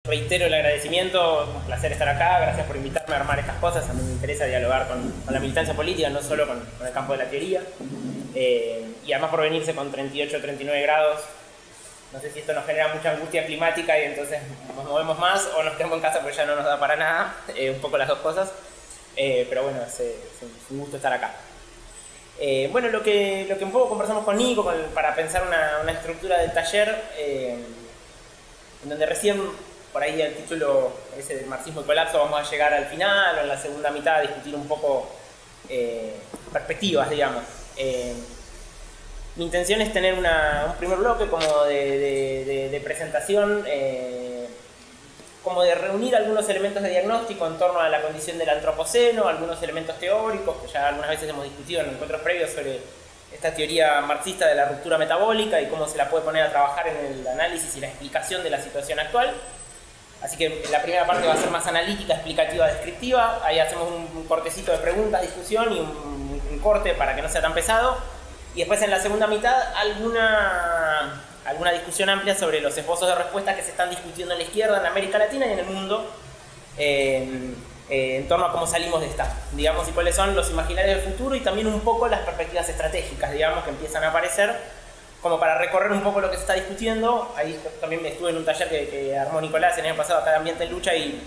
reitero el agradecimiento, un placer estar acá, gracias por invitarme a armar estas cosas. A mí me interesa dialogar con la militancia política, no solo con el campo de la teoría. Y además por venirse con 38 o 39 grados, no sé si esto nos genera mucha angustia climática y entonces nos movemos más o nos quedamos en casa porque ya no nos da para nada, un poco las dos cosas. Pero bueno, es un gusto estar acá. Bueno, lo que un poco conversamos con Nico para pensar una estructura del taller, en donde recién, por ahí el título ese del marxismo y colapso, vamos a llegar al final o en la segunda mitad a discutir un poco perspectivas, digamos. Mi intención es tener un primer bloque como de presentación, como de reunir algunos elementos de diagnóstico en torno a la condición del antropoceno, algunos elementos teóricos que ya algunas veces hemos discutido en encuentros previos sobre esta teoría marxista de la ruptura metabólica y cómo se la puede poner a trabajar en el análisis y la explicación de la situación actual. Así que la primera parte va a ser más analítica, explicativa, descriptiva. Ahí hacemos un cortecito de preguntas, discusión y un corte para que no sea tan pesado. Y después en la segunda mitad alguna discusión amplia sobre los esbozos de respuesta que se están discutiendo en la izquierda, en América Latina y en el mundo, en torno a cómo salimos de esta, digamos, y cuáles son los imaginarios del futuro y también un poco las perspectivas estratégicas, digamos, que empiezan a aparecer, como para recorrer un poco lo que se está discutiendo. Ahí también estuve en un taller que armó Nicolás el año pasado acá de Ambiente en Lucha y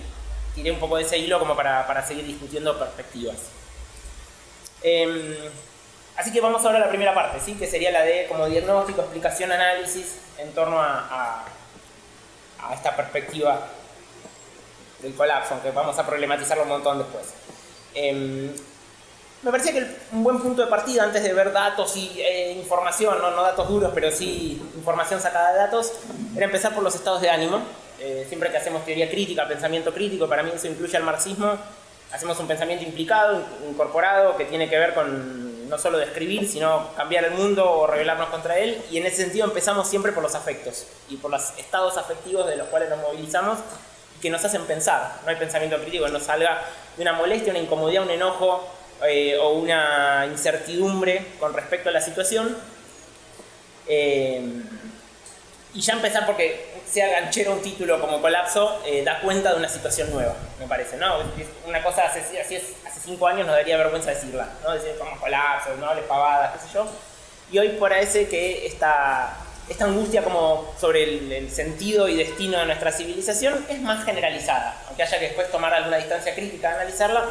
tiré un poco de ese hilo como para seguir discutiendo perspectivas. Así que vamos ahora a la primera parte, ¿sí? Que sería la de como diagnóstico, explicación, análisis en torno a esta perspectiva del colapso, aunque vamos a problematizarlo un montón después. Me parecía que un buen punto de partida antes de ver datos y información, no datos duros, pero sí información sacada de datos, era empezar por los estados de ánimo. Siempre que hacemos teoría crítica, pensamiento crítico, para mí eso incluye al marxismo, hacemos un pensamiento implicado, incorporado, que tiene que ver con no solo describir, sino cambiar el mundo o rebelarnos contra él, y en ese sentido empezamos siempre por los afectos y por los estados afectivos de los cuales nos movilizamos y que nos hacen pensar. No hay pensamiento crítico que nos salga de una molestia, una incomodidad, un enojo o una incertidumbre con respecto a la situación. Y ya empezar porque sea ganchero un título como colapso, da cuenta de una situación nueva, me parece, ¿no? Una cosa hace 5 años nos daría vergüenza decirla, ¿no? Decir como colapso, no hables pavadas, qué sé yo. Y hoy parece que esta angustia como sobre el sentido y destino de nuestra civilización es más generalizada. Aunque haya que después tomar alguna distancia crítica a analizarla,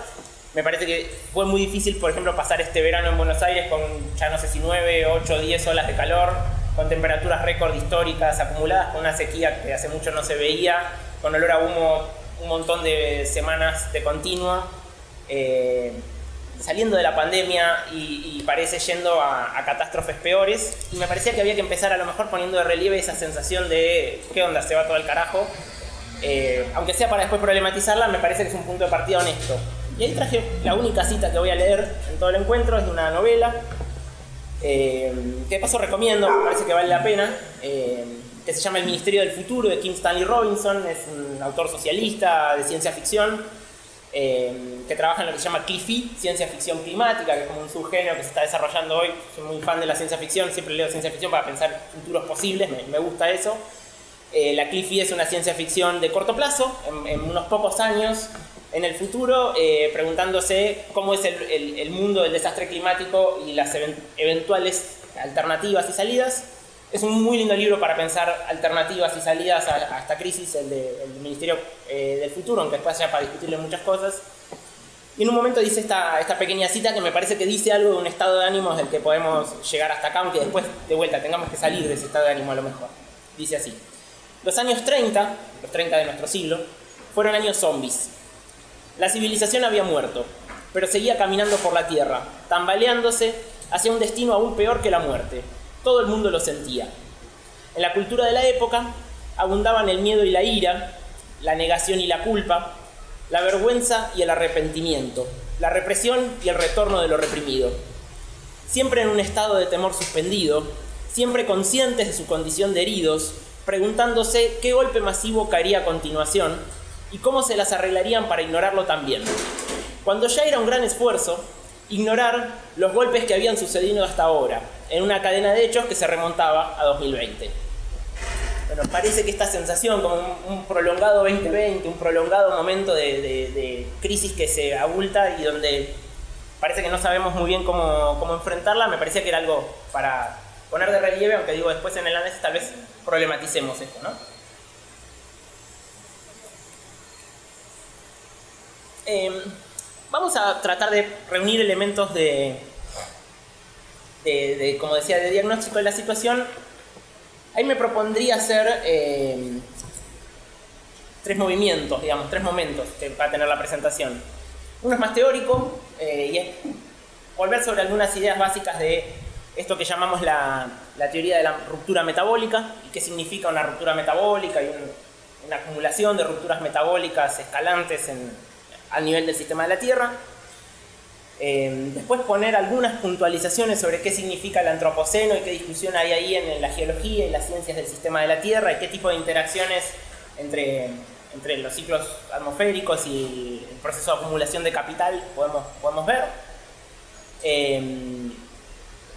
me parece que fue muy difícil, por ejemplo, pasar este verano en Buenos Aires con ya no sé si 9, 8, 10 olas de calor, con temperaturas récord históricas acumuladas, con una sequía que hace mucho no se veía, con olor a humo un montón de semanas de continuo, saliendo de la pandemia y parece yendo a catástrofes peores. Y me parecía que había que empezar a lo mejor poniendo de relieve esa sensación de ¿qué onda? Se va todo el carajo. Aunque sea para después problematizarla, me parece que es un punto de partida honesto. Y ahí traje la única cita que voy a leer en todo el encuentro, es de una novela, que de paso recomiendo, me parece que vale la pena, que se llama El Ministerio del Futuro, de Kim Stanley Robinson. Es un autor socialista de ciencia ficción, que trabaja en lo que se llama CLIFI, ciencia ficción climática, que es como un subgénero que se está desarrollando hoy. Soy muy fan de la ciencia ficción, siempre leo ciencia ficción para pensar futuros posibles, me gusta eso. La CLIFI es una ciencia ficción de corto plazo, en unos pocos años en el futuro, preguntándose cómo es el mundo del desastre climático y las eventuales alternativas y salidas. Es un muy lindo libro para pensar alternativas y salidas a esta crisis, el del Ministerio del Futuro, aunque después haya para discutirle muchas cosas. Y en un momento dice esta pequeña cita que me parece que dice algo de un estado de ánimo del que podemos llegar hasta acá, aunque después de vuelta tengamos que salir de ese estado de ánimo a lo mejor. Dice así: los años 30, los 30 de nuestro siglo, fueron años zombies. La civilización había muerto, pero seguía caminando por la tierra, tambaleándose hacia un destino aún peor que la muerte. Todo el mundo lo sentía. En la cultura de la época abundaban el miedo y la ira, la negación y la culpa, la vergüenza y el arrepentimiento, la represión y el retorno de lo reprimido. Siempre en un estado de temor suspendido, siempre conscientes de su condición de heridos, preguntándose qué golpe masivo caería a continuación y cómo se las arreglarían para ignorarlo también. Cuando ya era un gran esfuerzo ignorar los golpes que habían sucedido hasta ahora, en una cadena de hechos que se remontaba a 2020. bueno, parece que esta sensación, como un prolongado 2020, un prolongado momento de crisis que se abulta y donde parece que no sabemos muy bien cómo enfrentarla, me parecía que era algo para poner de relieve, aunque digo, después en el análisis tal vez problematicemos esto, ¿no? Vamos a tratar de reunir elementos como decía, de diagnóstico de la situación. Ahí me propondría hacer 3 movimientos, digamos, 3 momentos que va a tener la presentación. Uno es más teórico y es volver sobre algunas ideas básicas de esto que llamamos la teoría de la ruptura metabólica y qué significa una ruptura metabólica y una acumulación de rupturas metabólicas escalantes al nivel del sistema de la Tierra. Después poner algunas puntualizaciones sobre qué significa el antropoceno y qué discusión hay ahí en la geología y las ciencias del sistema de la Tierra y qué tipo de interacciones entre los ciclos atmosféricos y el proceso de acumulación de capital podemos ver.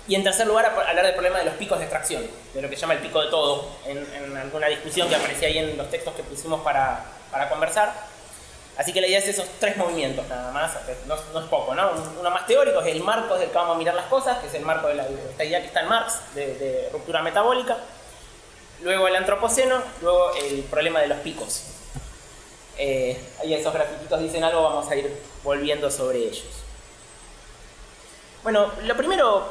Y en tercer lugar, hablar del problema de los picos de extracción, de lo que se llama el pico de todo, en alguna discusión que aparecía ahí en los textos que pusimos para conversar. Así que la idea es esos 3 movimientos nada más, no es poco, ¿no? Uno más teórico es el marco del que vamos a mirar las cosas, que es el marco de esta idea que está en Marx, de ruptura metabólica. Luego el antropoceno, luego el problema de los picos. Ahí esos grafiquitos dicen algo, vamos a ir volviendo sobre ellos. Bueno, lo primero,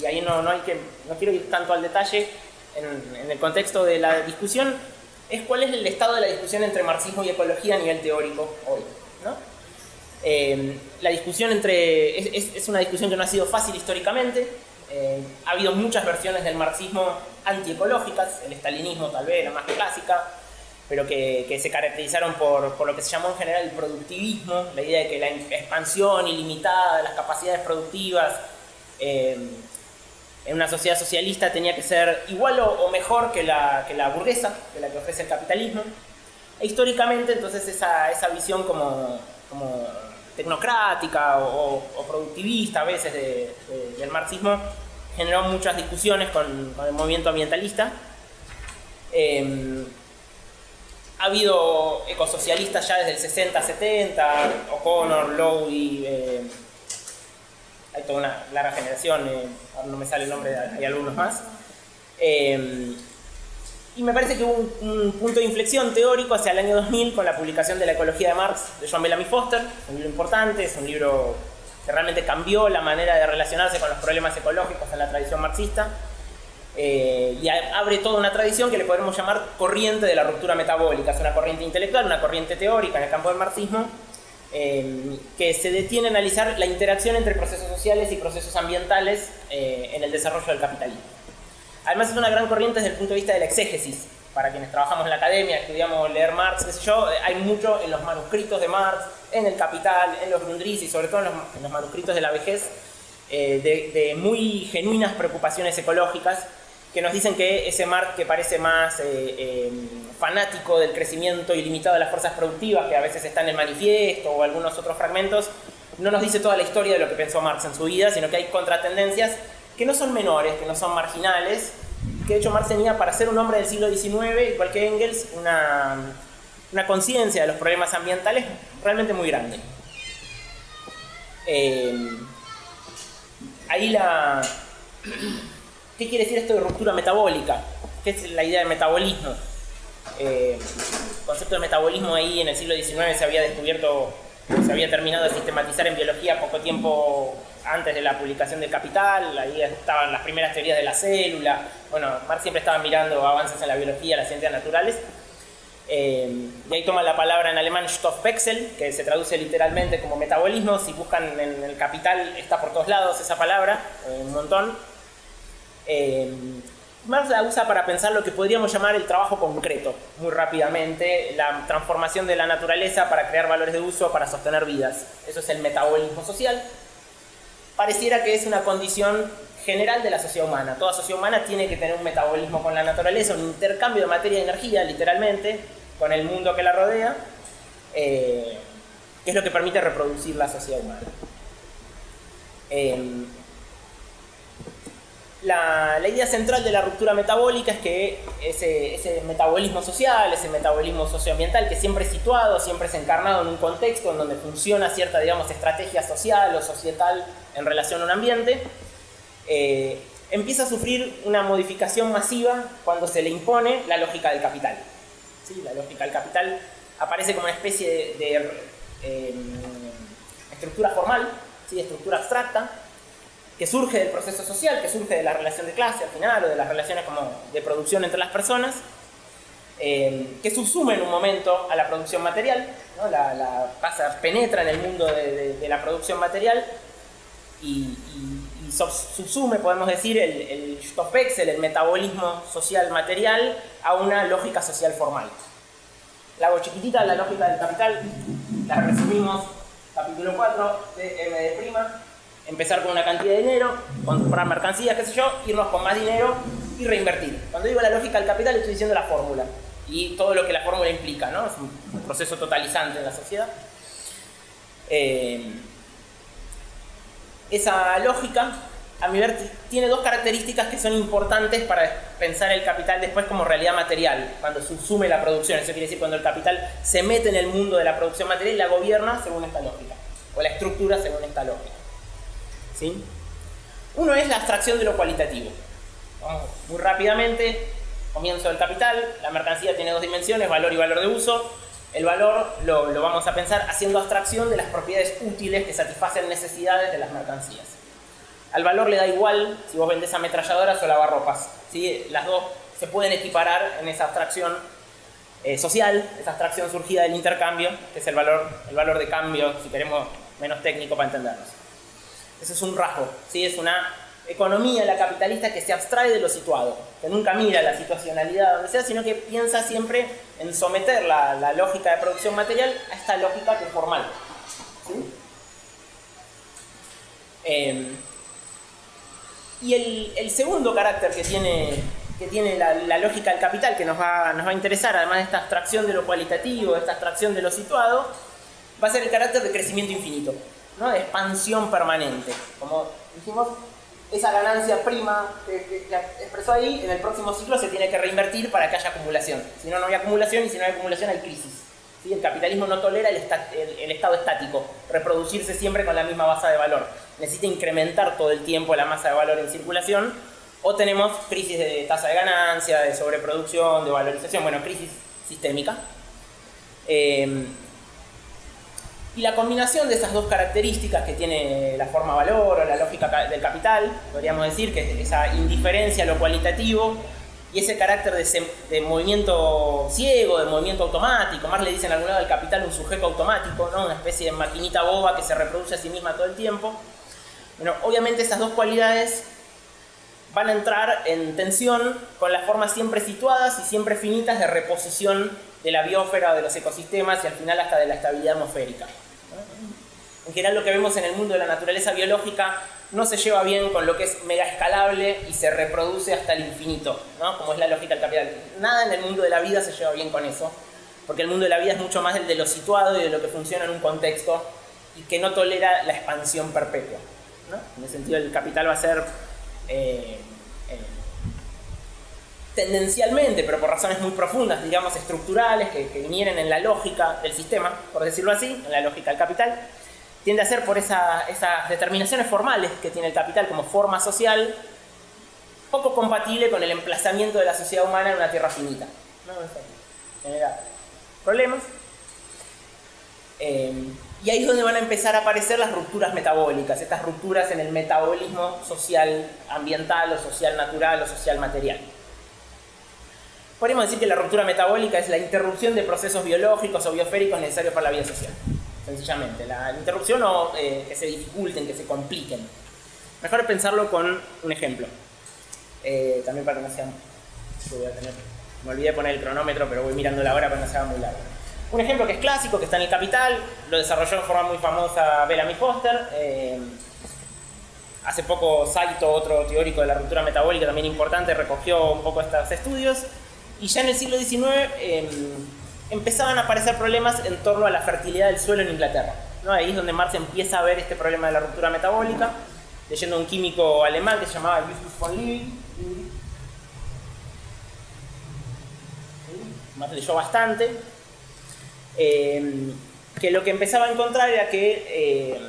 y ahí no quiero ir tanto al detalle en el contexto de la discusión, es cuál es el estado de la discusión entre marxismo y ecología a nivel teórico hoy, ¿no? La discusión es una discusión que no ha sido fácil históricamente. Ha habido muchas versiones del marxismo antiecológicas, el estalinismo tal vez, la más clásica, pero que se caracterizaron por lo que se llamó en general el productivismo, la idea de que la expansión ilimitada de las capacidades productivas en una sociedad socialista tenía que ser igual o mejor que la burguesa, que la que ofrece el capitalismo. E históricamente, entonces, esa visión como tecnocrática o productivista a veces del marxismo generó muchas discusiones con el movimiento ambientalista. Ha habido ecosocialistas ya desde el 60-70, O'Connor, Lowy, hay toda una larga generación, ahora no me sale el nombre, hay algunos más. Y me parece que hubo un punto de inflexión teórico hacia el año 2000 con la publicación de La ecología de Marx de John Bellamy Foster, un libro importante, es un libro que realmente cambió la manera de relacionarse con los problemas ecológicos en la tradición marxista. Y abre toda una tradición que le podremos llamar corriente de la ruptura metabólica. Es una corriente intelectual, una corriente teórica en el campo del marxismo, que se detiene a analizar la interacción entre procesos sociales y procesos ambientales en el desarrollo del capitalismo. Además es una gran corriente desde el punto de vista de la exégesis. Para quienes trabajamos en la academia, estudiamos leer Marx, qué sé yo, hay mucho en los manuscritos de Marx, en el Capital, en los Grundrisse y sobre todo en los manuscritos de la vejez, de muy genuinas preocupaciones ecológicas que nos dicen que ese Marx que parece más fanático del crecimiento ilimitado de las fuerzas productivas, que a veces está en el manifiesto o algunos otros fragmentos, no nos dice toda la historia de lo que pensó Marx en su vida, sino que hay contratendencias que no son menores, que no son marginales, que de hecho Marx tenía, para ser un hombre del siglo XIX, igual que Engels, una conciencia de los problemas ambientales realmente muy grande. Ahí ¿qué quiere decir esto de ruptura metabólica? ¿Qué es la idea del metabolismo? El concepto de metabolismo ahí en el siglo XIX se había descubierto, se había terminado de sistematizar en biología poco tiempo antes de la publicación del Capital. Ahí estaban las primeras teorías de la célula. Bueno, Marx siempre estaba mirando avances en la biología, las ciencias naturales. Y ahí toma la palabra en alemán Stoffwechsel, que se traduce literalmente como metabolismo. Si buscan en el Capital está por todos lados esa palabra, un montón. Marx la usa para pensar lo que podríamos llamar el trabajo concreto, muy rápidamente, la transformación de la naturaleza para crear valores de uso, para sostener vidas. Eso es el metabolismo social. Pareciera que es una condición general de la sociedad humana. Toda sociedad humana tiene que tener un metabolismo con la naturaleza, un intercambio de materia y energía, literalmente, con el mundo que la rodea, que es lo que permite reproducir la sociedad humana. La idea central de la ruptura metabólica es que ese metabolismo social, ese metabolismo socioambiental que siempre es situado, siempre es encarnado en un contexto en donde funciona cierta, digamos, estrategia social o societal en relación a un ambiente, empieza a sufrir una modificación masiva cuando se le impone la lógica del capital. ¿Sí? La lógica del capital aparece como una especie de estructura formal, ¿sí? Estructura abstracta, que surge del proceso social, que surge de la relación de clase al final, o de las relaciones como de producción entre las personas, que subsume en un momento a la producción material, ¿no? Penetra en el mundo de la producción material y subsume, podemos decir, el Stoffwechsel, el metabolismo social material, a una lógica social formal. La hago chiquitita, la lógica del capital, la resumimos, capítulo 4 de M', empezar con una cantidad de dinero, comprar mercancías, qué sé yo, irnos con más dinero y reinvertir. Cuando digo la lógica del capital estoy diciendo la fórmula y todo lo que la fórmula implica, ¿no? Es un proceso totalizante en la sociedad. Esa lógica, a mi ver, tiene dos características que son importantes para pensar el capital después como realidad material, cuando subsume la producción. Eso quiere decir cuando el capital se mete en el mundo de la producción material y la gobierna según esta lógica, o la estructura según esta lógica. ¿Sí? Uno es la abstracción de lo cualitativo. Vamos muy rápidamente, comienzo del capital, la mercancía tiene dos dimensiones, valor y valor de uso. El valor lo vamos a pensar haciendo abstracción de las propiedades útiles que satisfacen necesidades de las mercancías. Al valor le da igual si vos vendés ametralladoras o lavarropas, ¿sí? Las dos se pueden equiparar en esa abstracción social, esa abstracción surgida del intercambio, que es el valor de cambio, si queremos menos técnico para entendernos. Ese es un rasgo, ¿sí? Es una economía, la capitalista, que se abstrae de lo situado, que nunca mira la situacionalidad donde sea, sino que piensa siempre en someter la lógica de producción material a esta lógica que es formal. ¿Sí? Y el segundo carácter que tiene la lógica del capital, que nos va a interesar, además de esta abstracción de lo cualitativo, de esta abstracción de lo situado, va a ser el carácter de crecimiento infinito, ¿no? De expansión permanente. Como dijimos, esa ganancia prima que expresó ahí, en el próximo ciclo se tiene que reinvertir para que haya acumulación. Si no, no hay acumulación, y si no hay acumulación hay crisis. ¿Sí? El capitalismo no tolera el estado estático, reproducirse siempre con la misma masa de valor. Necesita incrementar todo el tiempo la masa de valor en circulación, o tenemos crisis de tasa de ganancia, de sobreproducción, de valorización, bueno, crisis sistémica. Y la combinación de esas dos características que tiene la forma valor o la lógica del capital, podríamos decir que es esa indiferencia a lo cualitativo y ese carácter de movimiento ciego, de movimiento automático. Marx le dice en algún lado al capital un sujeto automático, ¿no? Una especie de maquinita boba que se reproduce a sí misma todo el tiempo. Bueno, obviamente esas dos cualidades van a entrar en tensión con las formas siempre situadas y siempre finitas de reposición de la biosfera o de los ecosistemas y al final hasta de la estabilidad atmosférica. En general lo que vemos en el mundo de la naturaleza biológica no se lleva bien con lo que es mega escalable y se reproduce hasta el infinito, ¿no? Como es la lógica del capital. Nada en el mundo de la vida se lleva bien con eso, porque el mundo de la vida es mucho más el de lo situado y de lo que funciona en un contexto y que no tolera la expansión perpetua, ¿no? En ese sentido el capital va a ser tendencialmente, pero por razones muy profundas, digamos estructurales, que vinieran en la lógica del sistema, por decirlo así, en la lógica del capital, tiende a ser por esas determinaciones formales que tiene el capital como forma social, poco compatible con el emplazamiento de la sociedad humana en una tierra finita, ¿no? Genera problemas. Y ahí es donde van a empezar a aparecer las rupturas metabólicas, estas rupturas en el metabolismo social ambiental o social natural o social material. Podríamos decir que la ruptura metabólica es la interrupción de procesos biológicos o biosféricos necesarios para la vida social. Sencillamente, la interrupción o que se dificulten, que se compliquen. Mejor pensarlo con un ejemplo. También para que no sea... Me olvidé de poner el cronómetro, pero voy mirando la hora para que no sea muy largo. Un ejemplo que es clásico, que está en el Capital, lo desarrolló de forma muy famosa Bellamy Foster. Hace poco Saito, otro teórico de la ruptura metabólica también importante, recogió un poco estos estudios. Y ya en el siglo XIX empezaban a aparecer problemas en torno a la fertilidad del suelo en Inglaterra, ¿no? Ahí es donde Marx empieza a ver este problema de la ruptura metabólica. leyendo un químico alemán que se llamaba Justus von Liebig. Más leyó bastante. Que lo que empezaba a encontrar era que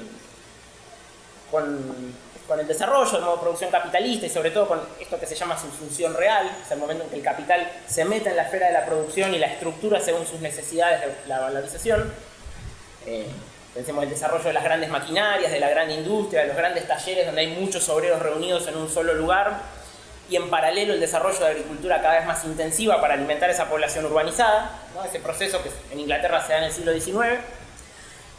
con el desarrollo del modo de producción capitalista y sobre todo con esto que se llama subsunción real, es el momento en que el capital se mete en la esfera de la producción y la estructura según sus necesidades de la valorización. Pensemos en el desarrollo de las grandes maquinarias, de la gran industria, de los grandes talleres donde hay muchos obreros reunidos en un solo lugar, y en paralelo el desarrollo de agricultura cada vez más intensiva para alimentar esa población urbanizada, ¿no? Ese proceso que en Inglaterra se da en el siglo XIX.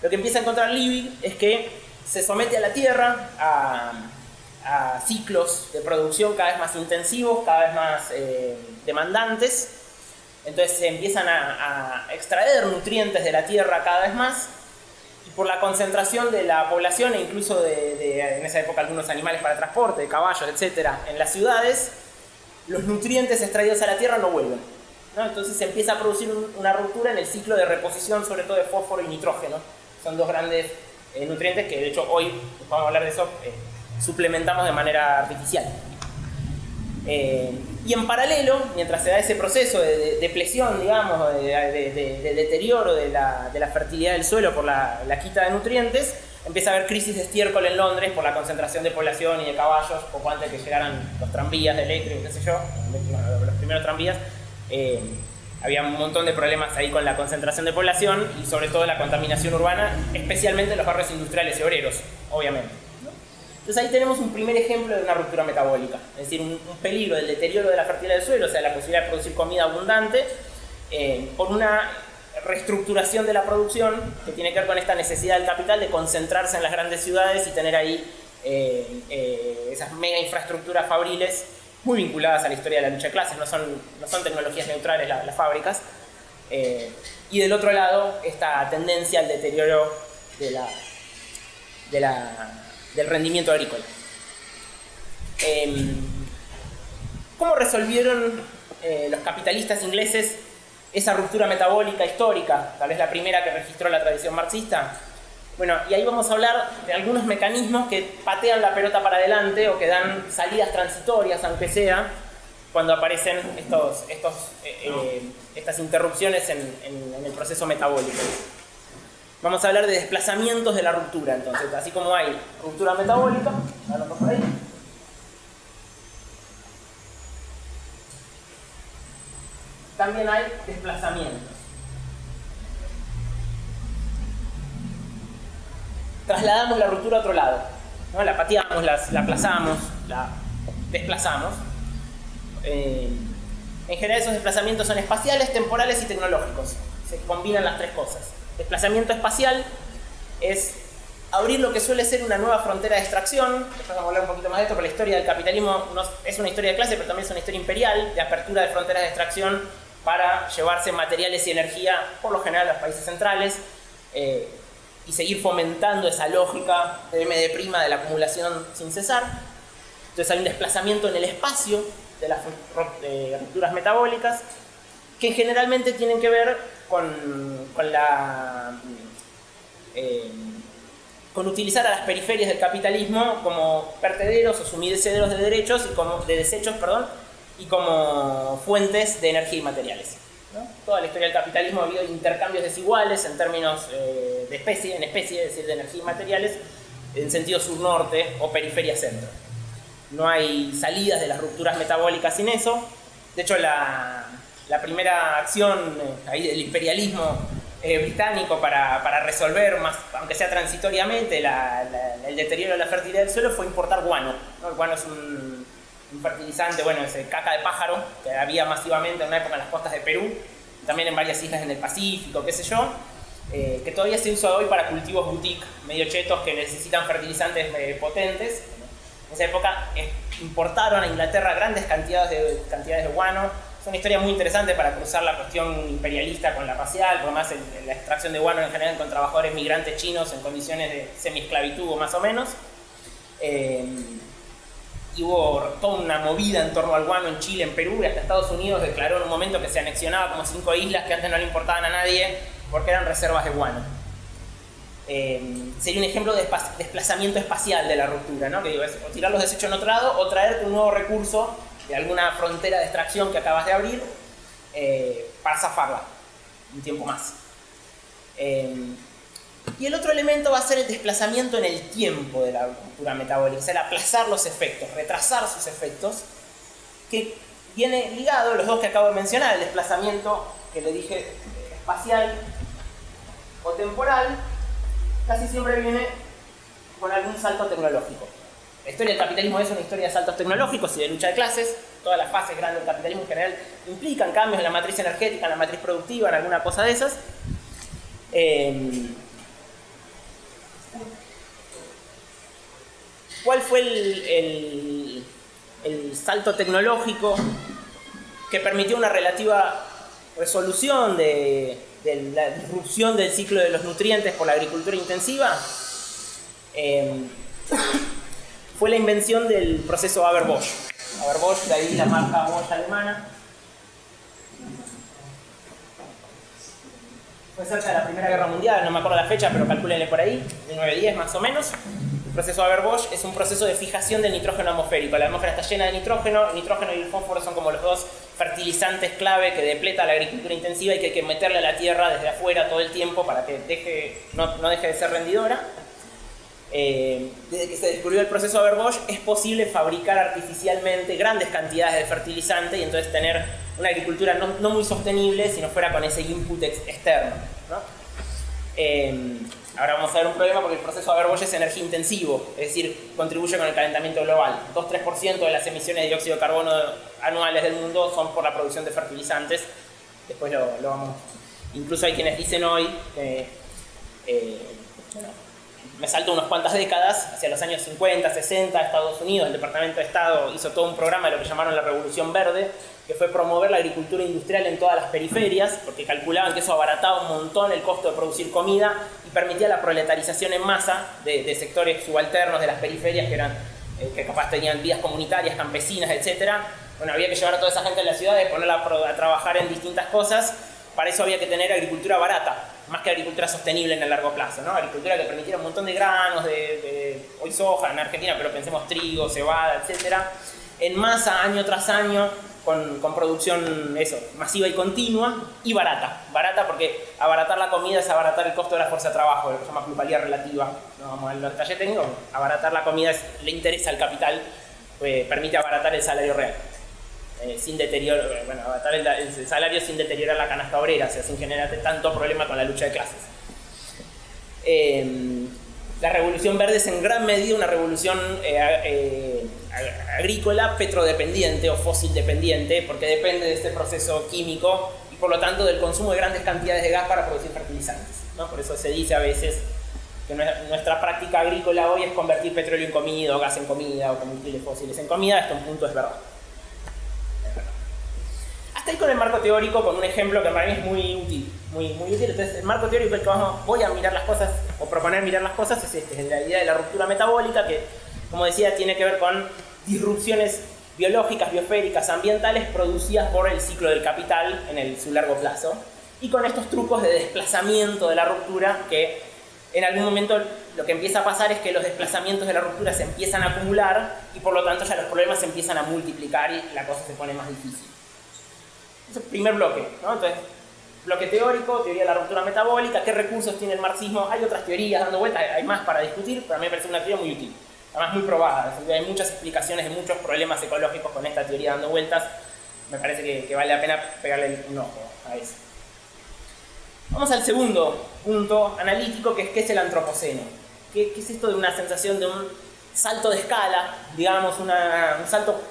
Lo que empieza a encontrar Liebig es que se somete a la tierra a ciclos de producción cada vez más intensivos, cada vez más demandantes. Entonces se empiezan a extraer nutrientes de la tierra cada vez más, y por la concentración de la población e incluso en esa época algunos animales para transporte, de caballos, etc., en las ciudades, los nutrientes extraídos a la tierra no vuelven, ¿no? Entonces se empieza a producir una ruptura en el ciclo de reposición, sobre todo de fósforo y nitrógeno. Son dos grandes nutrientes que de hecho hoy, vamos a hablar de eso, suplementamos de manera artificial. Y en paralelo, mientras se da ese proceso de depresión, digamos, de deterioro de la fertilidad del suelo por la quita de nutrientes, empieza a haber crisis de estiércol en Londres por la concentración de población y de caballos, poco antes de que llegaran los tranvías eléctricos, qué sé yo, los primeros tranvías. Había un montón de problemas ahí con la concentración de población y sobre todo la contaminación urbana, especialmente en los barrios industriales y obreros, obviamente. Entonces ahí tenemos un primer ejemplo de una ruptura metabólica, es decir, un peligro del deterioro de la fertilidad del suelo, o sea, la posibilidad de producir comida abundante, por una reestructuración de la producción que tiene que ver con esta necesidad del capital de concentrarse en las grandes ciudades y tener ahí esas mega infraestructuras fabriles muy vinculadas a la historia de la lucha de clases, no son tecnologías neutrales las fábricas. Y del otro lado, esta tendencia al deterioro del rendimiento agrícola. ¿Cómo resolvieron los capitalistas ingleses esa ruptura metabólica histórica? Tal vez la primera que registró la tradición marxista. Bueno, y ahí vamos a hablar de algunos mecanismos que patean la pelota para adelante o que dan salidas transitorias, aunque sea, cuando aparecen estas interrupciones en el proceso metabólico. Vamos a hablar de desplazamientos de la ruptura, entonces, así como hay ruptura metabólica, anoto por ahí, también hay desplazamientos. Trasladamos la ruptura a otro lado, ¿no? La pateamos, la aplazamos, la desplazamos. En general esos desplazamientos son espaciales, temporales y tecnológicos. Se combinan las tres cosas. Desplazamiento espacial es abrir lo que suele ser una nueva frontera de extracción. Después vamos a hablar un poquito más de esto, pero la historia del capitalismo es una historia de clase, pero también es una historia imperial de apertura de fronteras de extracción para llevarse materiales y energía, por lo general, a los países centrales. Y seguir fomentando esa lógica de M' de la acumulación sin cesar. Entonces hay un desplazamiento en el espacio de las rupturas metabólicas que generalmente tienen que ver con utilizar a las periferias del capitalismo como vertederos o sumidederos de desechos y como fuentes de energía y materiales, ¿no? Toda la historia del capitalismo ha habido intercambios desiguales en términos de especie, es decir, de energía y materiales, en sentido sur-norte o periferia-centro. No hay salidas de las rupturas metabólicas sin eso. De hecho, la primera acción ahí del imperialismo británico para resolver, más, aunque sea transitoriamente, el deterioro de la fertilidad del suelo fue importar guano, ¿no? El guano es un fertilizante, es caca de pájaro, que había masivamente en una época en las costas de Perú, también en varias islas en el Pacífico, qué sé yo, que todavía se usa hoy para cultivos boutique, medio chetos, que necesitan fertilizantes potentes. En esa época importaron a Inglaterra grandes cantidades de guano. Es una historia muy interesante para cruzar la cuestión imperialista con la racial, por más la extracción de guano en general con trabajadores migrantes chinos en condiciones de semi-esclavitud o más o menos. Y hubo toda una movida en torno al guano en Chile, en Perú, y hasta Estados Unidos declaró en un momento que se anexionaba como 5 islas que antes no le importaban a nadie porque eran reservas de guano. sería un ejemplo de desplazamiento espacial de la ruptura, ¿no? Que digo, es o tirar los desechos en otro lado o traerte un nuevo recurso de alguna frontera de extracción que acabas de abrir para zafarla un tiempo más. Y el otro elemento va a ser el desplazamiento en el tiempo de la ruptura metabólica, es el aplazar los efectos, retrasar sus efectos, que viene ligado, los dos que acabo de mencionar, el desplazamiento que le dije espacial o temporal, casi siempre viene con algún salto tecnológico. La historia del capitalismo es una historia de saltos tecnológicos y de lucha de clases. Todas las fases grandes del capitalismo en general implican cambios en la matriz energética, en la matriz productiva, en alguna cosa de esas. ¿Cuál fue el salto tecnológico que permitió una relativa resolución de la disrupción del ciclo de los nutrientes por la agricultura intensiva? Fue la invención del proceso Haber-Bosch. Haber-Bosch, de ahí la marca Bosch alemana. Fue cerca de la Primera Guerra Mundial, no me acuerdo la fecha, pero calcúlenle por ahí, 1910 más o menos. El proceso Haber-Bosch es un proceso de fijación del nitrógeno atmosférico. La atmósfera está llena de nitrógeno, el nitrógeno y el fósforo son como los dos fertilizantes clave que depleta la agricultura intensiva y que hay que meterle a la tierra desde afuera todo el tiempo para que no deje de ser rendidora. Desde que se descubrió el proceso Haber-Bosch es posible fabricar artificialmente grandes cantidades de fertilizante y entonces tener una agricultura no muy sostenible si no fuera con ese input externo, ¿no? Ahora vamos a ver un problema porque el proceso Haber-Bosch es energía intensivo, es decir, contribuye con el calentamiento global. 2-3% de las emisiones de dióxido de carbono anuales del mundo son por la producción de fertilizantes. Después lo vamos. Incluso hay quienes dicen hoy que me salto unas cuantas décadas, hacia los años 50, 60, Estados Unidos, el Departamento de Estado hizo todo un programa de lo que llamaron la Revolución Verde, que fue promover la agricultura industrial en todas las periferias, porque calculaban que eso abarataba un montón el costo de producir comida y permitía la proletarización en masa de sectores subalternos de las periferias que capaz tenían vidas comunitarias, campesinas, etc. Bueno, había que llevar a toda esa gente a la ciudad y ponerla a trabajar en distintas cosas. Para eso había que tener agricultura barata, más que agricultura sostenible en el largo plazo, ¿no? Agricultura que permitiera un montón de granos, hoy soja en Argentina, pero pensemos trigo, cebada, etc. En masa, año tras año, con producción masiva y continua y barata. Barata porque abaratar la comida es abaratar el costo de la fuerza de trabajo, lo que se llama plusvalía relativa. No vamos a los detalles técnicos. Abaratar la comida le interesa al capital, permite abaratar el salario real. Sin deterioro, abaratar el salario sin deteriorar la canasta obrera, o sea, sin generar tanto problema con la lucha de clases. La revolución verde es en gran medida una revolución agrícola petrodependiente o fósil dependiente, porque depende de este proceso químico y por lo tanto del consumo de grandes cantidades de gas para producir fertilizantes, ¿no? Por eso se dice a veces que nuestra práctica agrícola hoy es convertir petróleo en comida o gas en comida o combustibles fósiles en comida. Hasta un punto es verdad. Hasta ahí con el marco teórico, con un ejemplo que para mí es muy útil. Muy útil. Entonces, el marco teórico el que voy a mirar las cosas, o proponer mirar las cosas, es la idea de la ruptura metabólica, que, como decía, tiene que ver con disrupciones biológicas, biosféricas, ambientales producidas por el ciclo del capital en su largo plazo, y con estos trucos de desplazamiento de la ruptura, que en algún momento lo que empieza a pasar es que los desplazamientos de la ruptura se empiezan a acumular y por lo tanto ya los problemas se empiezan a multiplicar y la cosa se pone más difícil. Ese es el primer bloque, ¿no? Entonces, bloque teórico, teoría de la ruptura metabólica, qué recursos tiene el marxismo. Hay otras teorías dando vueltas, hay más para discutir, pero a mí me parece una teoría muy útil, además muy probada. Hay muchas explicaciones de muchos problemas ecológicos con esta teoría dando vueltas. Me parece que vale la pena pegarle un ojo a eso. Vamos al segundo punto analítico, que es qué es el antropoceno. ¿Qué es esto de una sensación de un salto de escala, digamos, un salto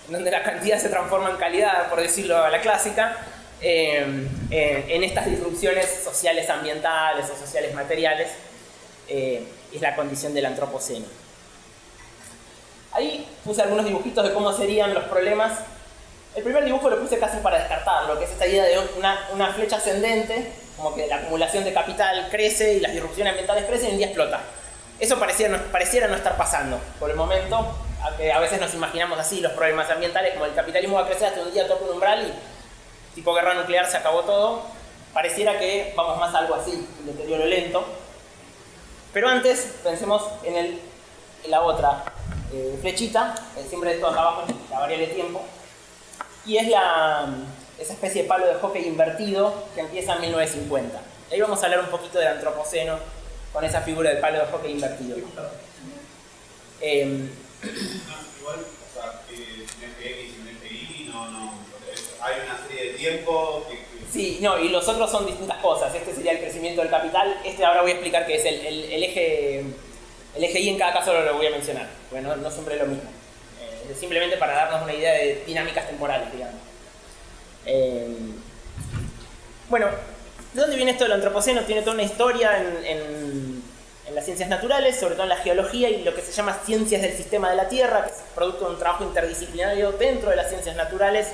donde la cantidad se transforma en calidad, por decirlo a la clásica, en estas disrupciones sociales ambientales o sociales materiales, es la condición del antropoceno. Ahí puse algunos dibujitos de cómo serían los problemas. El primer dibujo lo puse casi para descartarlo, que es esta idea de una flecha ascendente, como que la acumulación de capital crece y las disrupciones ambientales crecen y un día explota. Eso pareciera no estar pasando por el momento. A veces nos imaginamos así los problemas ambientales, como el capitalismo va a crecer hasta un día toca un umbral y tipo guerra nuclear se acabó todo. Pareciera que vamos más a algo así, un deterioro lento. Pero antes, pensemos en la otra flechita, siempre esto acá abajo, la variable de tiempo, y es esa especie de palo de hockey invertido que empieza en 1950. Ahí vamos a hablar un poquito del antropoceno con esa figura del palo de hockey invertido. Igual, o sea, que un FX y un FI, hay una serie de tiempos que... Sí, no, y los otros son distintas cosas. Este sería el crecimiento del capital. Este ahora voy a explicar qué es el eje Y, en cada caso lo voy a mencionar, porque no siempre es lo mismo. Simplemente para darnos una idea de dinámicas temporales, digamos. Bueno, ¿de dónde viene esto del antropoceno? Tiene toda una historia en las ciencias naturales, sobre todo en la geología y lo que se llama ciencias del sistema de la Tierra, que es producto de un trabajo interdisciplinario dentro de las ciencias naturales,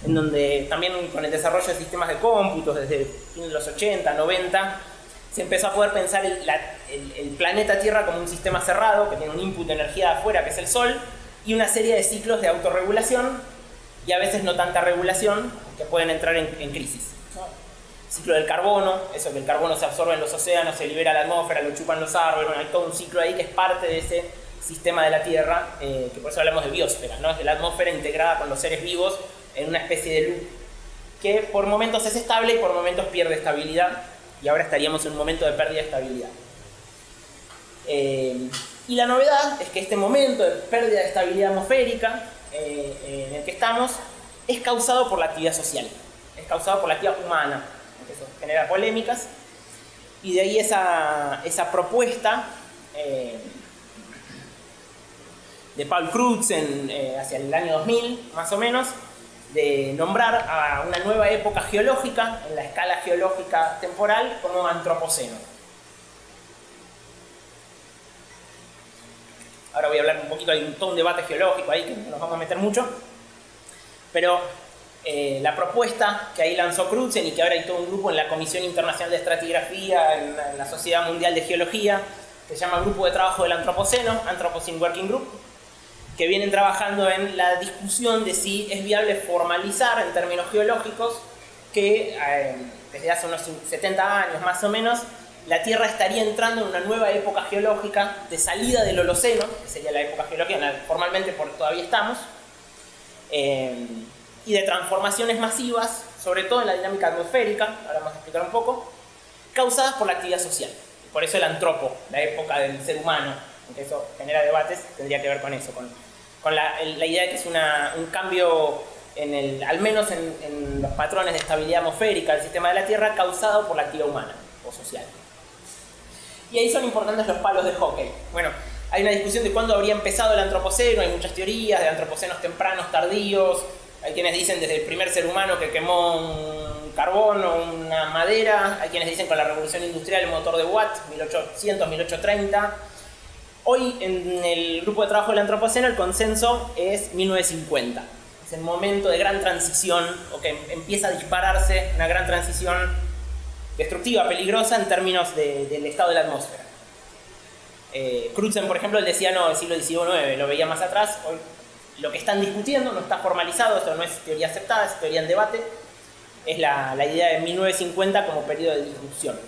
en donde también con el desarrollo de sistemas de cómputos desde los 80, 90, se empezó a poder pensar el planeta Tierra como un sistema cerrado, que tiene un input de energía de afuera, que es el Sol, y una serie de ciclos de autorregulación, y a veces no tanta regulación, que pueden entrar en crisis. Ciclo del carbono, eso que el carbono se absorbe en los océanos, se libera a la atmósfera, lo chupan los árboles, bueno, hay todo un ciclo ahí que es parte de ese sistema de la Tierra, que por eso hablamos de biosfera, ¿no? Es de la atmósfera integrada con los seres vivos en una especie de loop que por momentos es estable y por momentos pierde estabilidad, y ahora estaríamos en un momento de pérdida de estabilidad. Y la novedad es que este momento de pérdida de estabilidad atmosférica en el que estamos es causado por la actividad social, es causado por la actividad humana. Eso genera polémicas, y de ahí esa propuesta de Paul Crutzen hacia el año 2000, más o menos, de nombrar a una nueva época geológica en la escala geológica temporal como antropoceno. Ahora voy a hablar un poquito, hay todo un debate geológico ahí que no nos vamos a meter mucho, pero la propuesta que ahí lanzó Crutzen y que ahora hay todo un grupo en la Comisión Internacional de Estratigrafía, en la Sociedad Mundial de Geología, que se llama Grupo de Trabajo del Antropoceno, Anthropocene Working Group, que vienen trabajando en la discusión de si es viable formalizar en términos geológicos que desde hace unos 70 años más o menos la Tierra estaría entrando en una nueva época geológica de salida del Holoceno, que sería la época geológica en la que formalmente todavía estamos, y de transformaciones masivas, sobre todo en la dinámica atmosférica, ahora vamos a explicar un poco, causadas por la actividad social. Por eso el antropo, la época del ser humano, aunque eso genera debates, tendría que ver con eso, con la idea de que es un cambio, al menos en los patrones de estabilidad atmosférica del sistema de la Tierra, causado por la actividad humana o social. Y ahí son importantes los palos de hockey. Bueno, hay una discusión de cuándo habría empezado el antropoceno, hay muchas teorías de antropocenos tempranos, tardíos. Hay quienes dicen desde el primer ser humano que quemó un carbón o una madera. Hay quienes dicen con la revolución industrial el motor de Watt, 1800, 1830. Hoy en el grupo de trabajo del antropoceno el consenso es 1950. Es el momento de gran transición, o que empieza a dispararse una gran transición destructiva, peligrosa en términos del estado de la atmósfera. Crutzen, por ejemplo, él decía no, el siglo XIX, lo veía más atrás. Hoy lo que están discutiendo no está formalizado, esto no es teoría aceptada, es teoría en debate, es la idea de 1950 como periodo de disrupción.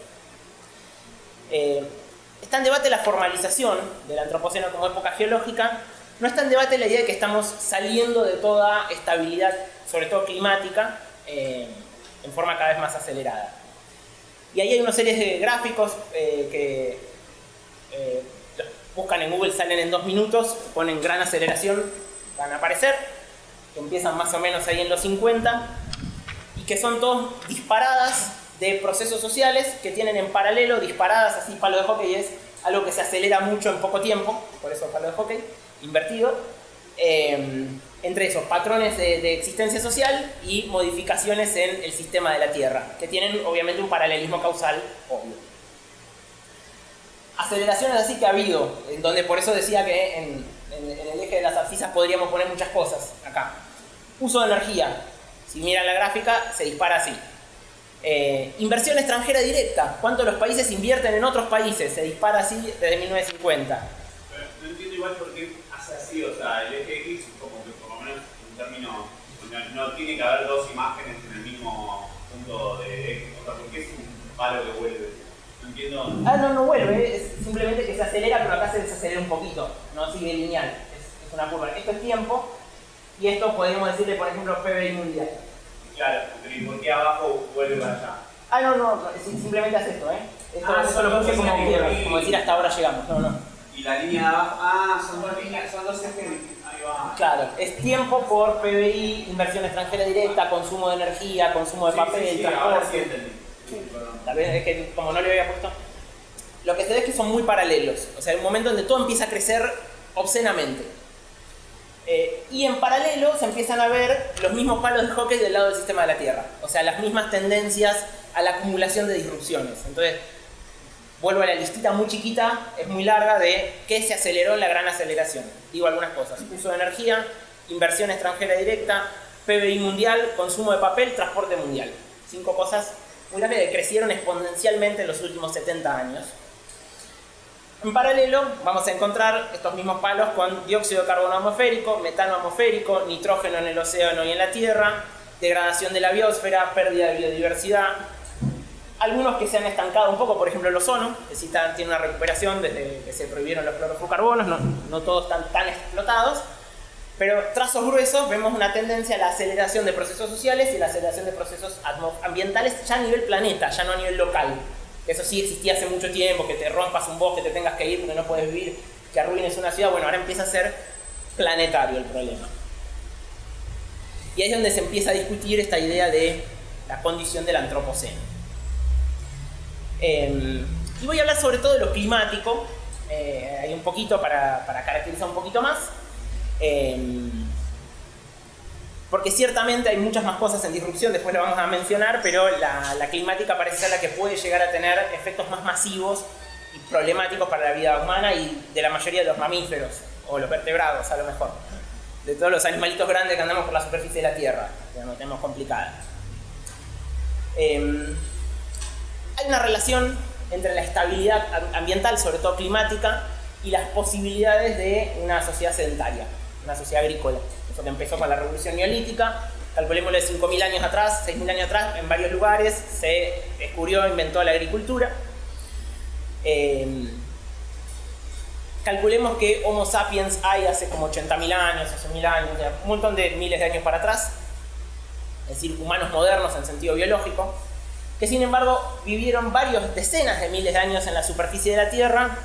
Está en debate la formalización del antropoceno como época geológica, no está en debate la idea de que estamos saliendo de toda estabilidad, sobre todo climática, en forma cada vez más acelerada. Y ahí hay una serie de gráficos que los buscan en Google, salen en 2 minutos, ponen gran aceleración, van a aparecer, que empiezan más o menos ahí en los 50, y que son todos disparadas de procesos sociales que tienen en paralelo, disparadas así, palo de hockey es algo que se acelera mucho en poco tiempo, por eso palo de hockey, invertido, entre esos patrones de existencia social y modificaciones en el sistema de la Tierra, que tienen obviamente un paralelismo causal obvio. Aceleraciones así que ha habido, en donde por eso decía que en el eje de las abscisas podríamos poner muchas cosas acá. Uso de energía, si miran la gráfica se dispara así. Inversión extranjera directa, ¿cuánto los países invierten en otros países? Se dispara así desde 1950. No entiendo igual por qué hace así, o sea, el eje X como que por lo menos en términos, no tiene que haber dos imágenes en el mismo punto de X, o sea, ¿por qué es un palo que vuelve? No entiendo. No vuelve, es simplemente que se acelera, pero acá se desacelera un poquito, no sigue lineal, es una curva. Esto es tiempo, y esto podemos decirle, por ejemplo, PBI mundial. Claro, pero ¿y por qué abajo vuelve para allá? Simplemente hace esto, Esto lo puse como decir hasta ahora llegamos, no. Y la línea de abajo, son dos líneas, son dos ejes. Ahí va. Claro, es tiempo por PBI, inversión extranjera directa, consumo de energía, consumo de papel, transporte. Ahora sí entendí. Tal vez es que como no le había puesto. Lo que se ve es que son muy paralelos. O sea, hay un momento donde todo empieza a crecer obscenamente. Y en paralelo se empiezan a ver los mismos palos de hockey del lado del sistema de la Tierra. O sea, las mismas tendencias a la acumulación de disrupciones. Entonces, vuelvo a la listita muy chiquita, es muy larga, de qué se aceleró en la gran aceleración. Digo algunas cosas. Uso de energía, inversión extranjera directa, PBI mundial, consumo de papel, transporte mundial. 5 cosas muy grandes que crecieron exponencialmente en los últimos 70 años. En paralelo vamos a encontrar estos mismos palos con dióxido de carbono atmosférico, metano atmosférico, nitrógeno en el océano y en la tierra, degradación de la biosfera, pérdida de biodiversidad. Algunos que se han estancado un poco, por ejemplo el ozono, que sí tiene una recuperación desde que se prohibieron los clorofluorocarbonos, no todos están tan explotados, pero trazos gruesos vemos una tendencia a la aceleración de procesos sociales y la aceleración de procesos ambientales ya a nivel planeta, ya no a nivel local. Eso sí existía hace mucho tiempo, que te rompas un bosque, te tengas que ir porque no puedes vivir, que arruines una ciudad. Bueno, ahora empieza a ser planetario el problema. Y ahí es donde se empieza a discutir esta idea de la condición del antropoceno. Y voy a hablar sobre todo de lo climático, hay un poquito para caracterizar un poquito más. Porque ciertamente hay muchas más cosas en disrupción, después lo vamos a mencionar, pero la climática parece ser la que puede llegar a tener efectos más masivos y problemáticos para la vida humana y de la mayoría de los mamíferos, o los vertebrados a lo mejor, de todos los animalitos grandes que andamos por la superficie de la Tierra, que no tenemos complicada. Hay una relación entre la estabilidad ambiental, sobre todo climática, y las posibilidades de una sociedad sedentaria, una sociedad agrícola. Eso que empezó con la revolución neolítica, calculémosle 5.000 años atrás, 6.000 años atrás, en varios lugares se descubrió, inventó la agricultura. Calculemos que Homo sapiens hay hace como 80.000 años, 11.000 años, un montón de miles de años para atrás, es decir, humanos modernos en sentido biológico, que sin embargo vivieron varios decenas de miles de años en la superficie de la Tierra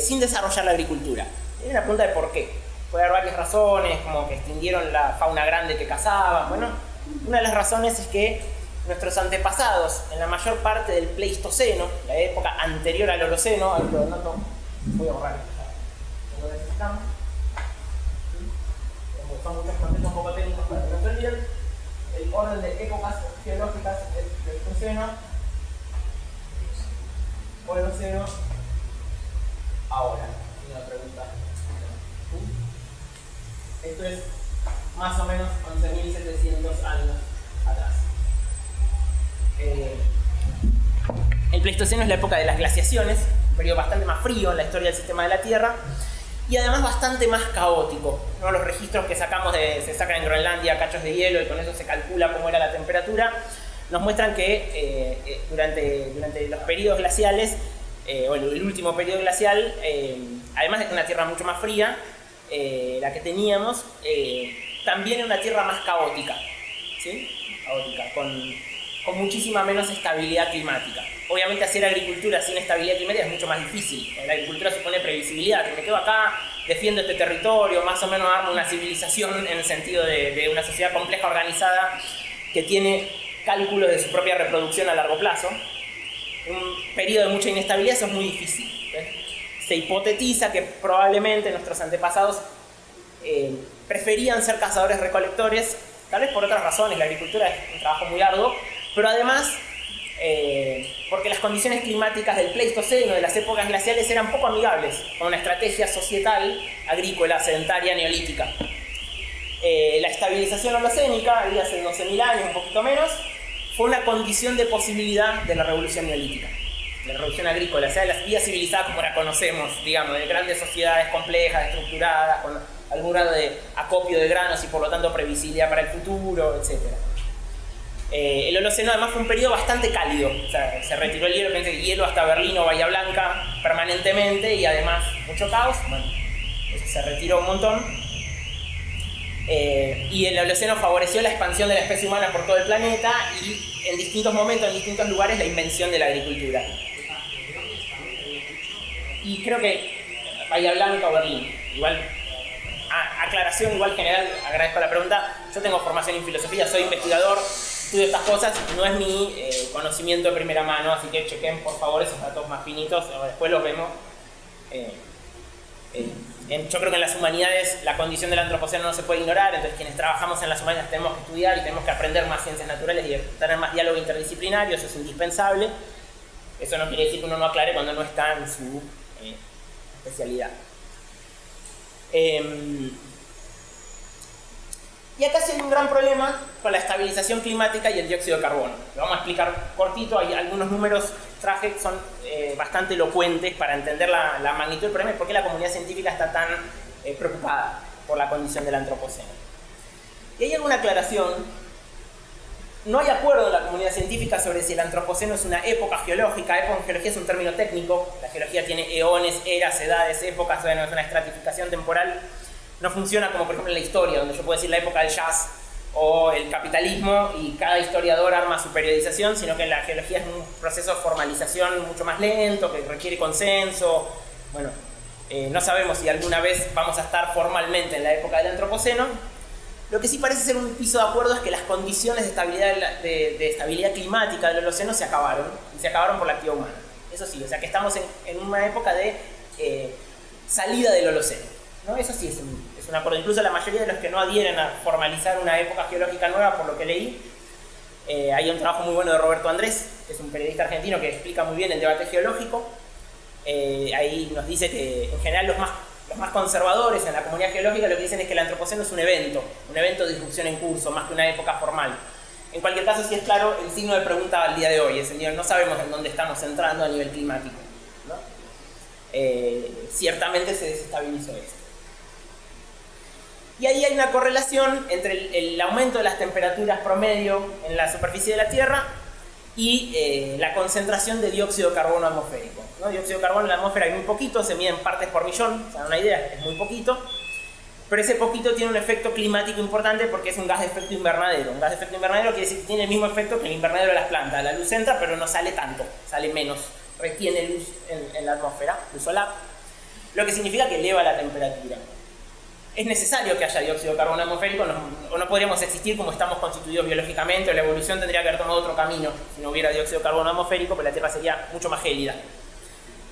sin desarrollar la agricultura. Hay una pregunta de por qué. Puede haber varias razones, como que extinguieron la fauna grande que cazaban. Bueno, una de las razones es que nuestros antepasados, en la mayor parte del Pleistoceno, la época anterior al Holoceno, ahí lo noto, voy a borrar lo necesitamos. Son muchos conceptos un poco técnicos para que no se olviden. El orden de épocas geológicas es Pleistoceno, Holoceno, ahora. Una pregunta. Esto es más o menos 11.700 años atrás. El Pleistoceno es la época de las glaciaciones, un periodo bastante más frío en la historia del sistema de la Tierra y además bastante más caótico, ¿no? Los registros que sacamos se sacan en Groenlandia cachos de hielo y con eso se calcula cómo era la temperatura, nos muestran que durante los periodos glaciales, o el último periodo glacial, además de una Tierra mucho más fría, la que teníamos, también era una Tierra más caótica, ¿sí? Caótica, con muchísima menos estabilidad climática. Obviamente hacer agricultura sin estabilidad climática es mucho más difícil. La agricultura supone previsibilidad, que me quedo acá, defiendo este territorio, más o menos armo una civilización en el sentido de una sociedad compleja, organizada, que tiene cálculos de su propia reproducción a largo plazo. Un periodo de mucha inestabilidad, eso es muy difícil, ¿sí? Se hipotetiza que probablemente nuestros antepasados preferían ser cazadores-recolectores, tal vez por otras razones. La agricultura es un trabajo muy arduo, pero además porque las condiciones climáticas del Pleistoceno, de las épocas glaciales, eran poco amigables con una estrategia societal, agrícola, sedentaria, neolítica. La estabilización holocénica, ahí hace 12.000 años, un poquito menos, fue una condición de posibilidad de la revolución neolítica, la revolución agrícola, o sea, las vías civilizadas como la conocemos, digamos, de grandes sociedades complejas, estructuradas, con algún grado de acopio de granos y por lo tanto previsibilidad para el futuro, etc. El Holoceno además fue un periodo bastante cálido, o sea, se retiró el hielo, pensé que hielo hasta Berlín o Bahía Blanca permanentemente y además mucho caos, bueno, eso se retiró un montón. Y el Holoceno favoreció la expansión de la especie humana por todo el planeta y en distintos momentos, en distintos lugares, la invención de la agricultura. Y creo que Bahía Blanca o Berlín, igual, aclaración igual general, agradezco la pregunta, yo tengo formación en filosofía, soy investigador, estudio estas cosas, no es mi conocimiento de primera mano, así que chequen por favor esos datos más finitos, después los vemos. Yo creo que en las humanidades la condición del antropoceno no se puede ignorar, entonces quienes trabajamos en las humanidades tenemos que estudiar y tenemos que aprender más ciencias naturales y tener más diálogo interdisciplinario, eso es indispensable. Eso no quiere decir que uno no aclare cuando no está en su especialidad. Y acá sí hay un gran problema con la estabilización climática y el dióxido de carbono. Lo vamos a explicar cortito, hay algunos números traje que son bastante elocuentes para entender la magnitud del problema y por qué la comunidad científica está tan preocupada por la condición del antropoceno. Y hay alguna aclaración. No hay acuerdo en la comunidad científica sobre si el antropoceno es una época geológica. Época en geología es un término técnico. La geología tiene eones, eras, edades, épocas, bueno, es una estratificación temporal. No funciona como por ejemplo en la historia, donde yo puedo decir la época del jazz o el capitalismo y cada historiador arma su periodización, sino que en la geología es un proceso de formalización mucho más lento, que requiere consenso. Bueno, no sabemos si alguna vez vamos a estar formalmente en la época del antropoceno. Lo que sí parece ser un piso de acuerdo es que las condiciones de estabilidad climática del Holoceno se acabaron, y se acabaron por la actividad humana. Eso sí, o sea que estamos en una época de salida del Holoceno, ¿no? Eso sí es un acuerdo. Incluso la mayoría de los que no adhieren a formalizar una época geológica nueva, por lo que leí, hay un trabajo muy bueno de Roberto Andrés, que es un periodista argentino que explica muy bien el debate geológico. Ahí nos dice que en general los más conservadores en la comunidad geológica lo que dicen es que el antropoceno es un evento de disrupción en curso, más que una época formal. En cualquier caso, sí es claro el signo de pregunta al día de hoy, es decir, no sabemos en dónde estamos entrando a nivel climático, ¿no? Ciertamente se desestabilizó esto. Y ahí hay una correlación entre el aumento de las temperaturas promedio en la superficie de la Tierra y la concentración de dióxido de carbono atmosférico, ¿no? Dióxido de carbono en la atmósfera hay muy poquito, se mide en partes por millón, o sea, una idea, es muy poquito, pero ese poquito tiene un efecto climático importante porque es un gas de efecto invernadero. Un gas de efecto invernadero quiere decir que tiene el mismo efecto que el invernadero de las plantas. La luz entra, pero no sale tanto, sale menos, retiene luz en la atmósfera, luz solar, lo que significa que eleva la temperatura. Es necesario que haya dióxido de carbono atmosférico o no podríamos existir como estamos constituidos biológicamente, o la evolución tendría que haber tomado otro camino si no hubiera dióxido de carbono atmosférico, pues la Tierra sería mucho más gélida.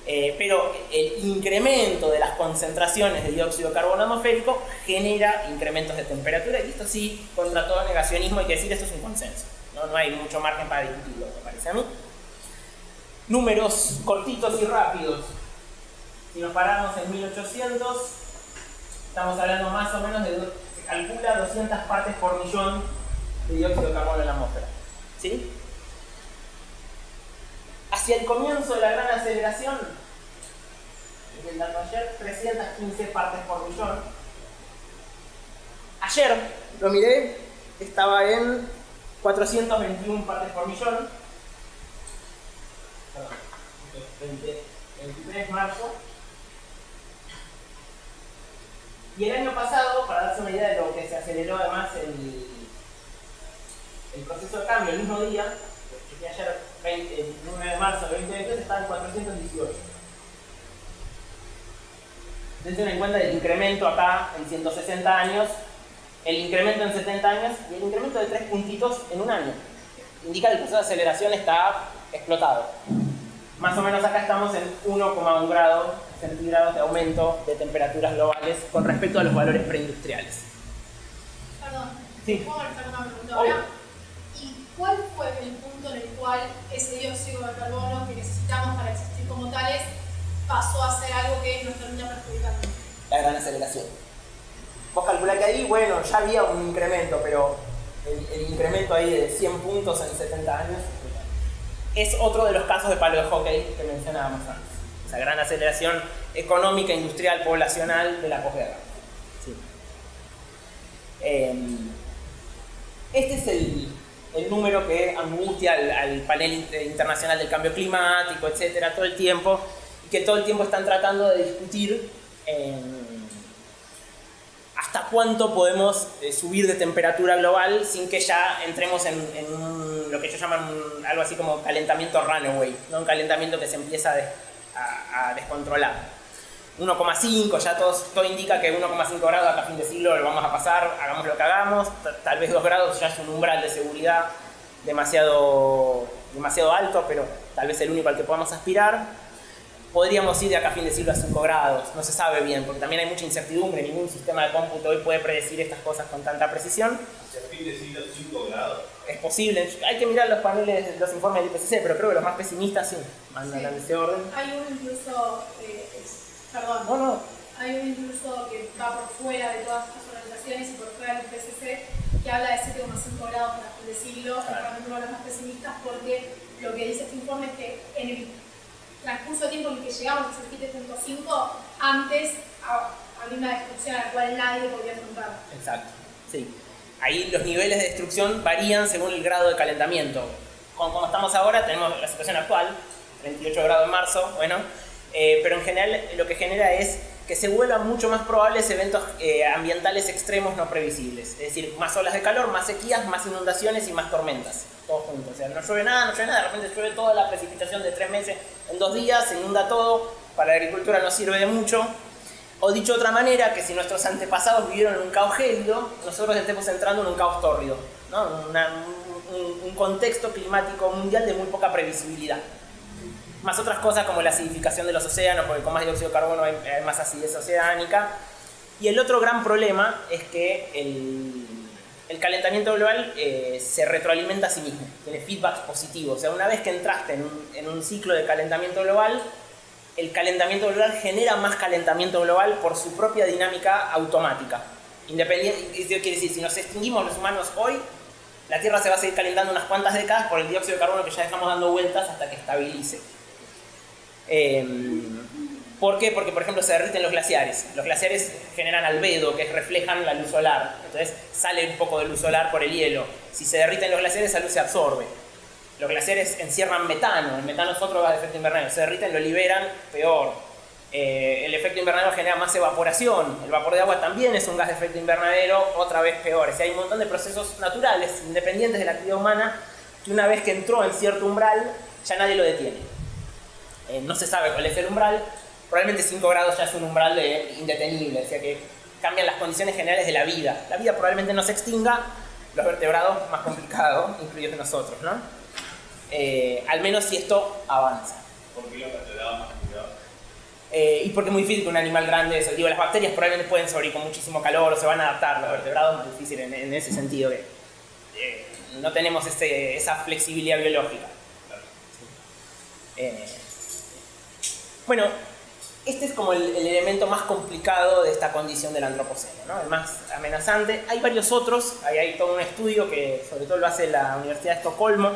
Pero el incremento de las concentraciones de dióxido de carbono atmosférico genera incrementos de temperatura, y esto sí, contra todo negacionismo hay que decir, esto es un consenso, no hay mucho margen para discutirlo, me parece a mí. Números cortitos y rápidos. Si nos paramos en 1800, estamos hablando más o menos de, se calcula 200 partes por millón de dióxido de carbono en la atmósfera, ¿sí? Hacia el comienzo de la gran aceleración, desde el dato ayer, 315 partes por millón. Ayer lo miré, estaba en 421 partes por millón. Perdón, 23 de marzo. Y el año pasado, para darse una idea de lo que se aceleró además el proceso de cambio el mismo día, que ayer, el 9 de marzo de 2022, estaba en 418. Dense en cuenta del incremento acá en 160 años, el incremento en 70 años y el incremento de 3 puntitos en un año. Indica que el proceso de aceleración está explotado. Más o menos acá estamos en 1,1 grados centígrados de aumento de temperaturas globales con respecto a los valores preindustriales. Perdón, sí. ¿Puedo hacer una pregunta ahora? ¿Y cuál fue el punto en el cual ese dióxido de carbono que necesitamos para existir como tales pasó a ser algo que nos termina perjudicando? La gran aceleración. Vos calculás que ahí, bueno, ya había un incremento, pero el incremento ahí de 100 puntos en 70 años es otro de los casos de palo de hockey que mencionábamos antes. Esa gran aceleración económica, industrial, poblacional de la posguerra. Sí. Este es el número que angustia al panel internacional del cambio climático, etcétera, todo el tiempo, y que todo el tiempo están tratando de discutir hasta cuánto podemos subir de temperatura global sin que ya entremos en lo que ellos llaman algo así como calentamiento runaway, ¿no? Un calentamiento que se empieza a descontrolar. 1,5, ya todo indica que 1,5 grados acá a fin de siglo lo vamos a pasar, hagamos lo que hagamos, tal vez 2 grados ya es un umbral de seguridad demasiado alto, pero tal vez el único al que podamos aspirar. Podríamos ir de acá a fin de siglo a 5 grados, no se sabe bien, porque también hay mucha incertidumbre, ningún sistema de cómputo hoy puede predecir estas cosas con tanta precisión. ¿Hacia fin de siglo 5 grados? Es posible, hay que mirar los paneles, los informes del IPCC, pero creo que los más pesimistas sí mandan en ese orden. Hay uno incluso, hay uno incluso que va por fuera de todas estas organizaciones y por fuera del IPCC que habla de 7,5 grados para fin de siglo, que para mí es uno de los más pesimistas, porque lo que dice este informe es que en el transcurso de tiempo en el que llegamos a ese 7,5, antes había una destrucción a la cual nadie podía afrontar. Exacto, sí. Ahí los niveles de destrucción varían según el grado de calentamiento. Como estamos ahora, tenemos la situación actual, 38 grados en marzo, bueno, pero en general lo que genera es que se vuelvan mucho más probables eventos ambientales extremos no previsibles. Es decir, más olas de calor, más sequías, más inundaciones y más tormentas, todos juntos. O sea, no llueve nada, de repente llueve toda la precipitación de 3 meses en 2 días, se inunda todo, para la agricultura no sirve de mucho. O dicho de otra manera, que si nuestros antepasados vivieron en un caos gélido, nosotros estemos entrando en un caos tórrido, ¿no? Un contexto climático mundial de muy poca previsibilidad. Más otras cosas como la acidificación de los océanos, porque con más dióxido de carbono hay más acidez oceánica. Y el otro gran problema es que el calentamiento global se retroalimenta a sí mismo, tiene feedbacks positivos. O sea, una vez que entraste en un ciclo de calentamiento global, el calentamiento global genera más calentamiento global por su propia dinámica automática. Independiente, eso quiere decir, si nos extinguimos los humanos hoy, la Tierra se va a seguir calentando unas cuantas décadas por el dióxido de carbono que ya dejamos dando vueltas hasta que estabilice. ¿Por qué? Porque, por ejemplo, se derriten los glaciares. Los glaciares generan albedo, que reflejan la luz solar. Entonces sale un poco de luz solar por el hielo. Si se derriten los glaciares, esa luz se absorbe. Los glaciares encierran metano. El metano es otro gas de efecto invernadero. Se derriten, lo liberan, peor. El efecto invernadero genera más evaporación. El vapor de agua también es un gas de efecto invernadero, otra vez peor. O sea, hay un montón de procesos naturales, independientes de la actividad humana, que una vez que entró en cierto umbral, ya nadie lo detiene. No se sabe cuál es el umbral. Probablemente 5 grados ya es un umbral indetenible, o sea que cambian las condiciones generales de la vida. La vida probablemente no se extinga, los vertebrados más complicado, incluidos nosotros, ¿no? Al menos si esto avanza. ¿Por qué los vertebrados más complicados? Y porque es muy difícil que un animal grande, digo, las bacterias probablemente pueden sobrevivir con muchísimo calor o se van a adaptar, los vertebrados más difícil en ese sentido, que no tenemos esa flexibilidad biológica. Bueno, este es como el elemento más complicado de esta condición del antropoceno, ¿no? El más amenazante. Hay varios otros, hay todo un estudio que sobre todo lo hace la Universidad de Estocolmo,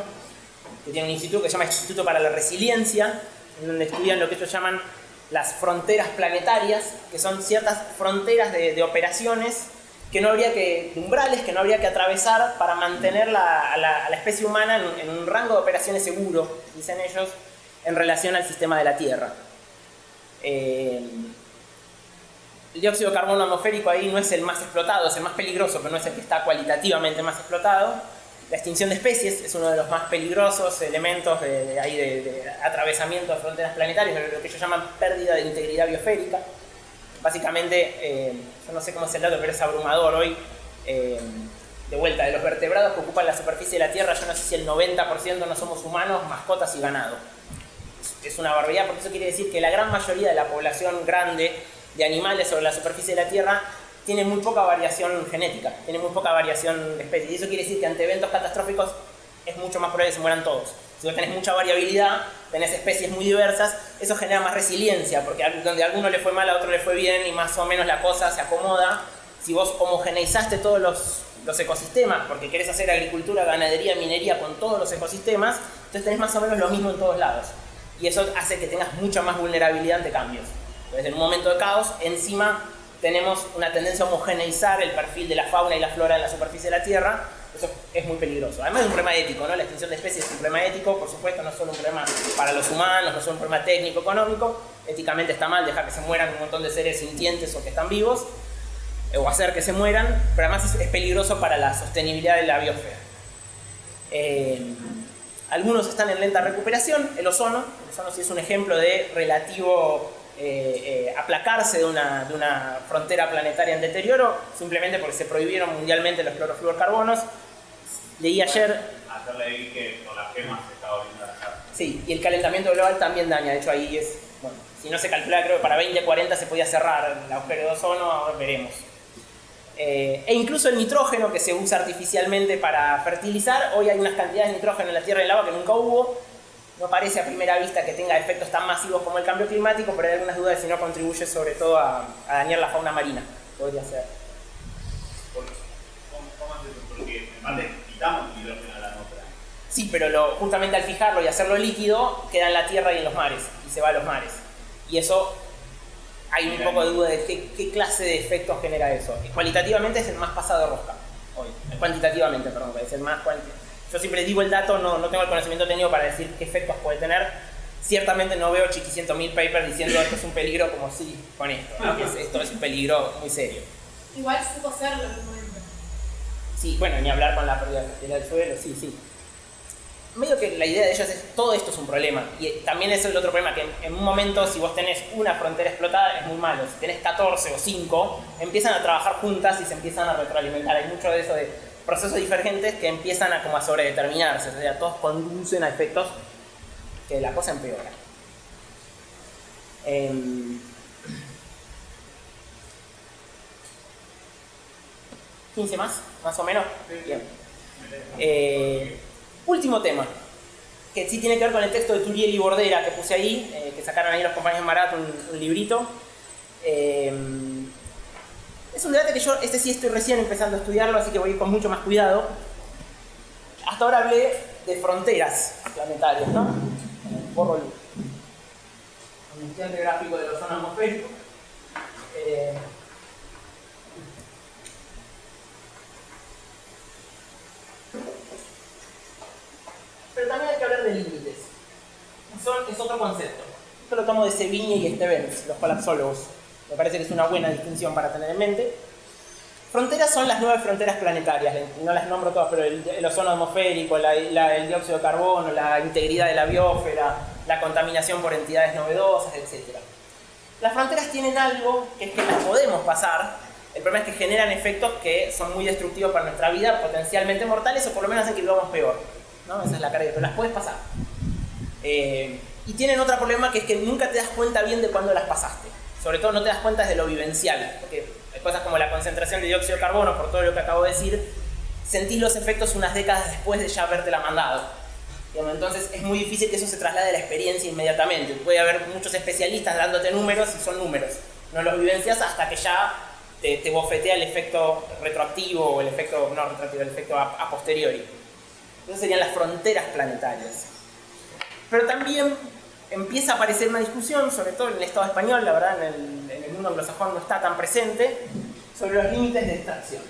que tiene un instituto que se llama Instituto para la Resiliencia, en donde estudian lo que ellos llaman las fronteras planetarias, que son ciertas fronteras de operaciones que no habría de umbrales que no habría que atravesar para mantener a la especie humana en un rango de operaciones seguro, dicen ellos, en relación al sistema de la Tierra. El dióxido de carbono atmosférico ahí no es el más explotado, es el más peligroso, pero no es el que está cualitativamente más explotado. La extinción de especies es uno de los más peligrosos elementos de atravesamiento de fronteras planetarias, lo que ellos llaman pérdida de integridad biosférica. Básicamente, yo no sé cómo es el dato, pero es abrumador hoy. De vuelta, de los vertebrados que ocupan la superficie de la Tierra, yo no sé si el 90% no somos humanos, mascotas y ganado. Es una barbaridad, porque eso quiere decir que la gran mayoría de la población grande de animales sobre la superficie de la Tierra tiene muy poca variación genética, tiene muy poca variación de especies. Y eso quiere decir que ante eventos catastróficos es mucho más probable que se mueran todos. Si vos tenés mucha variabilidad, tenés especies muy diversas, eso genera más resiliencia, porque donde a alguno le fue mal, a otro le fue bien y más o menos la cosa se acomoda. Si vos homogeneizaste todos los ecosistemas, porque querés hacer agricultura, ganadería, minería con todos los ecosistemas, entonces tenés más o menos lo mismo en todos lados. Y eso hace que tengas mucha más vulnerabilidad ante cambios. Entonces, en un momento de caos, encima tenemos una tendencia a homogeneizar el perfil de la fauna y la flora en la superficie de la Tierra. Eso es muy peligroso. Además es un problema ético, ¿no? La extinción de especies es un problema ético, por supuesto, no es solo un problema para los humanos, no es solo un problema técnico, económico. Éticamente está mal dejar que se mueran un montón de seres sintientes o que están vivos, o hacer que se mueran, pero además es peligroso para la sostenibilidad de la biosfera. Algunos están en lenta recuperación. El ozono sí es un ejemplo de relativo aplacarse de una frontera planetaria en deterioro, simplemente porque se prohibieron mundialmente los clorofluorcarbonos. Leí ayer... Ayer leí que con las quemas se está volviendo a dañar. Sí, y el calentamiento global también daña. De hecho, ahí es... Bueno, si no se calculaba, creo que para 2040 se podía cerrar el agujero de ozono, ahora veremos. E incluso el nitrógeno que se usa artificialmente para fertilizar, hoy hay unas cantidades de nitrógeno en la Tierra y el agua que nunca hubo. No parece a primera vista que tenga efectos tan masivos como el cambio climático, pero hay algunas dudas de si no contribuye sobre todo a dañar la fauna marina. Podría ser. ¿Cómo es eso? Porque en parte quitamos nitrógeno a la atmósfera. Sí, pero justamente al fijarlo y hacerlo líquido, queda en la Tierra y en los mares, y se va a los mares. Y eso... Hay un poco de duda de qué clase de efectos genera eso. Cualitativamente es el más pasado de rosca hoy. Cuantitativamente, perdón, es el más cuantitativo. Yo siempre digo el dato, no tengo el conocimiento técnico para decir qué efectos puede tener. Ciertamente no veo chiquicientos.000 papers diciendo esto es un peligro como sí con esto, ¿no? Esto es un peligro muy serio. Igual supo serlo en un momento. Sí, bueno, ni hablar con la pérdida de fertilidad del suelo, sí. Medio que la idea de ellos es todo esto es un problema, y también es el otro problema, que en un momento si vos tenés una frontera explotada es muy malo, si tenés 14 o 5 empiezan a trabajar juntas y se empiezan a retroalimentar. Hay mucho de eso de procesos divergentes que empiezan a como a sobredeterminarse, o sea, todos conducen a efectos que la cosa empeora. 15 más o menos. Bien. Último tema, que sí tiene que ver con el texto de Turiel y Bordera que puse ahí, que sacaron ahí los compañeros Marat, un librito. Es un debate que yo, sí estoy recién empezando a estudiarlo, así que voy a ir con mucho más cuidado. Hasta ahora hablé de fronteras planetarias, ¿no? Borro el iniciante gráfico del ozono atmosférico. Pero también hay que hablar de límites. Es otro concepto. Esto lo tomo de Sevigny y Stevens, los colapsólogos. Me parece que es una buena distinción para tener en mente. Fronteras son las 9 fronteras planetarias. No las nombro todas, pero el ozono atmosférico, el dióxido de carbono, la integridad de la biosfera, la contaminación por entidades novedosas, etc. Las fronteras tienen algo que es que las podemos pasar. El problema es que generan efectos que son muy destructivos para nuestra vida, potencialmente mortales, o por lo menos hacen que vivamos peor, ¿no? Esa es la carga, pero las puedes pasar. Y tienen otro problema, que es que nunca te das cuenta bien de cuándo las pasaste. Sobre todo no te das cuenta de lo vivencial, porque hay cosas como la concentración de dióxido de carbono, por todo lo que acabo de decir, sentís los efectos unas décadas después de ya habértela mandado. Entonces es muy difícil que eso se traslade a la experiencia inmediatamente. Puede haber muchos especialistas dándote números y son números. No los vivencias hasta que ya te bofetea el efecto retroactivo o el efecto, no retroactivo, el efecto a posteriori. Entonces serían las fronteras planetarias. Pero también empieza a aparecer una discusión, sobre todo en el Estado español, la verdad en el mundo anglosajón no está tan presente, sobre los límites de extracción.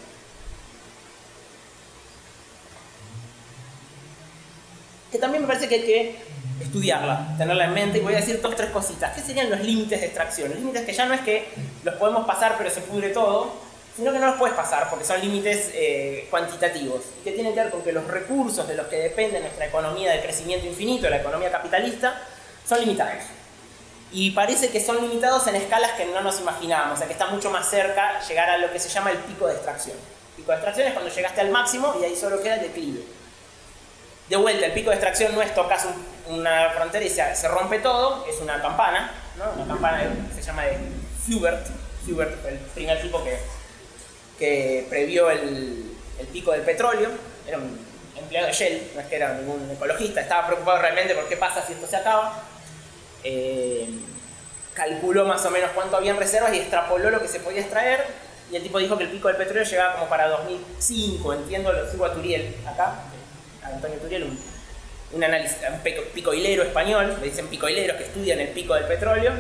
Que también me parece que hay que estudiarla, tenerla en mente, y voy a decir 2 o 3 cositas. ¿Qué serían los límites de extracción? Los límites que ya no es que los podemos pasar pero se pudre todo, sino que no los puedes pasar porque son límites cuantitativos, y que tienen que ver con que los recursos de los que depende nuestra economía de crecimiento infinito, la economía capitalista, son limitados. Y parece que son limitados en escalas que no nos imaginábamos, o sea que está mucho más cerca llegar a lo que se llama el pico de extracción. El pico de extracción es cuando llegaste al máximo y ahí solo queda el declive. De vuelta, el pico de extracción no es tocas una frontera y se rompe todo, es una campana, ¿no? Una campana que se llama de Hubert. Hubert fue el primer tipo que previó el pico del petróleo. Era un empleado de Shell, no es que era ningún ecologista, estaba preocupado realmente por qué pasa si esto se acaba. Calculó más o menos cuánto había en reservas y extrapoló lo que se podía extraer, y el tipo dijo que el pico del petróleo llegaba como para 2005, entiendo, lo sigo a Turiel acá, a Antonio Turiel, un analista, un picoilero español, le dicen picoileros que estudian el pico del petróleo,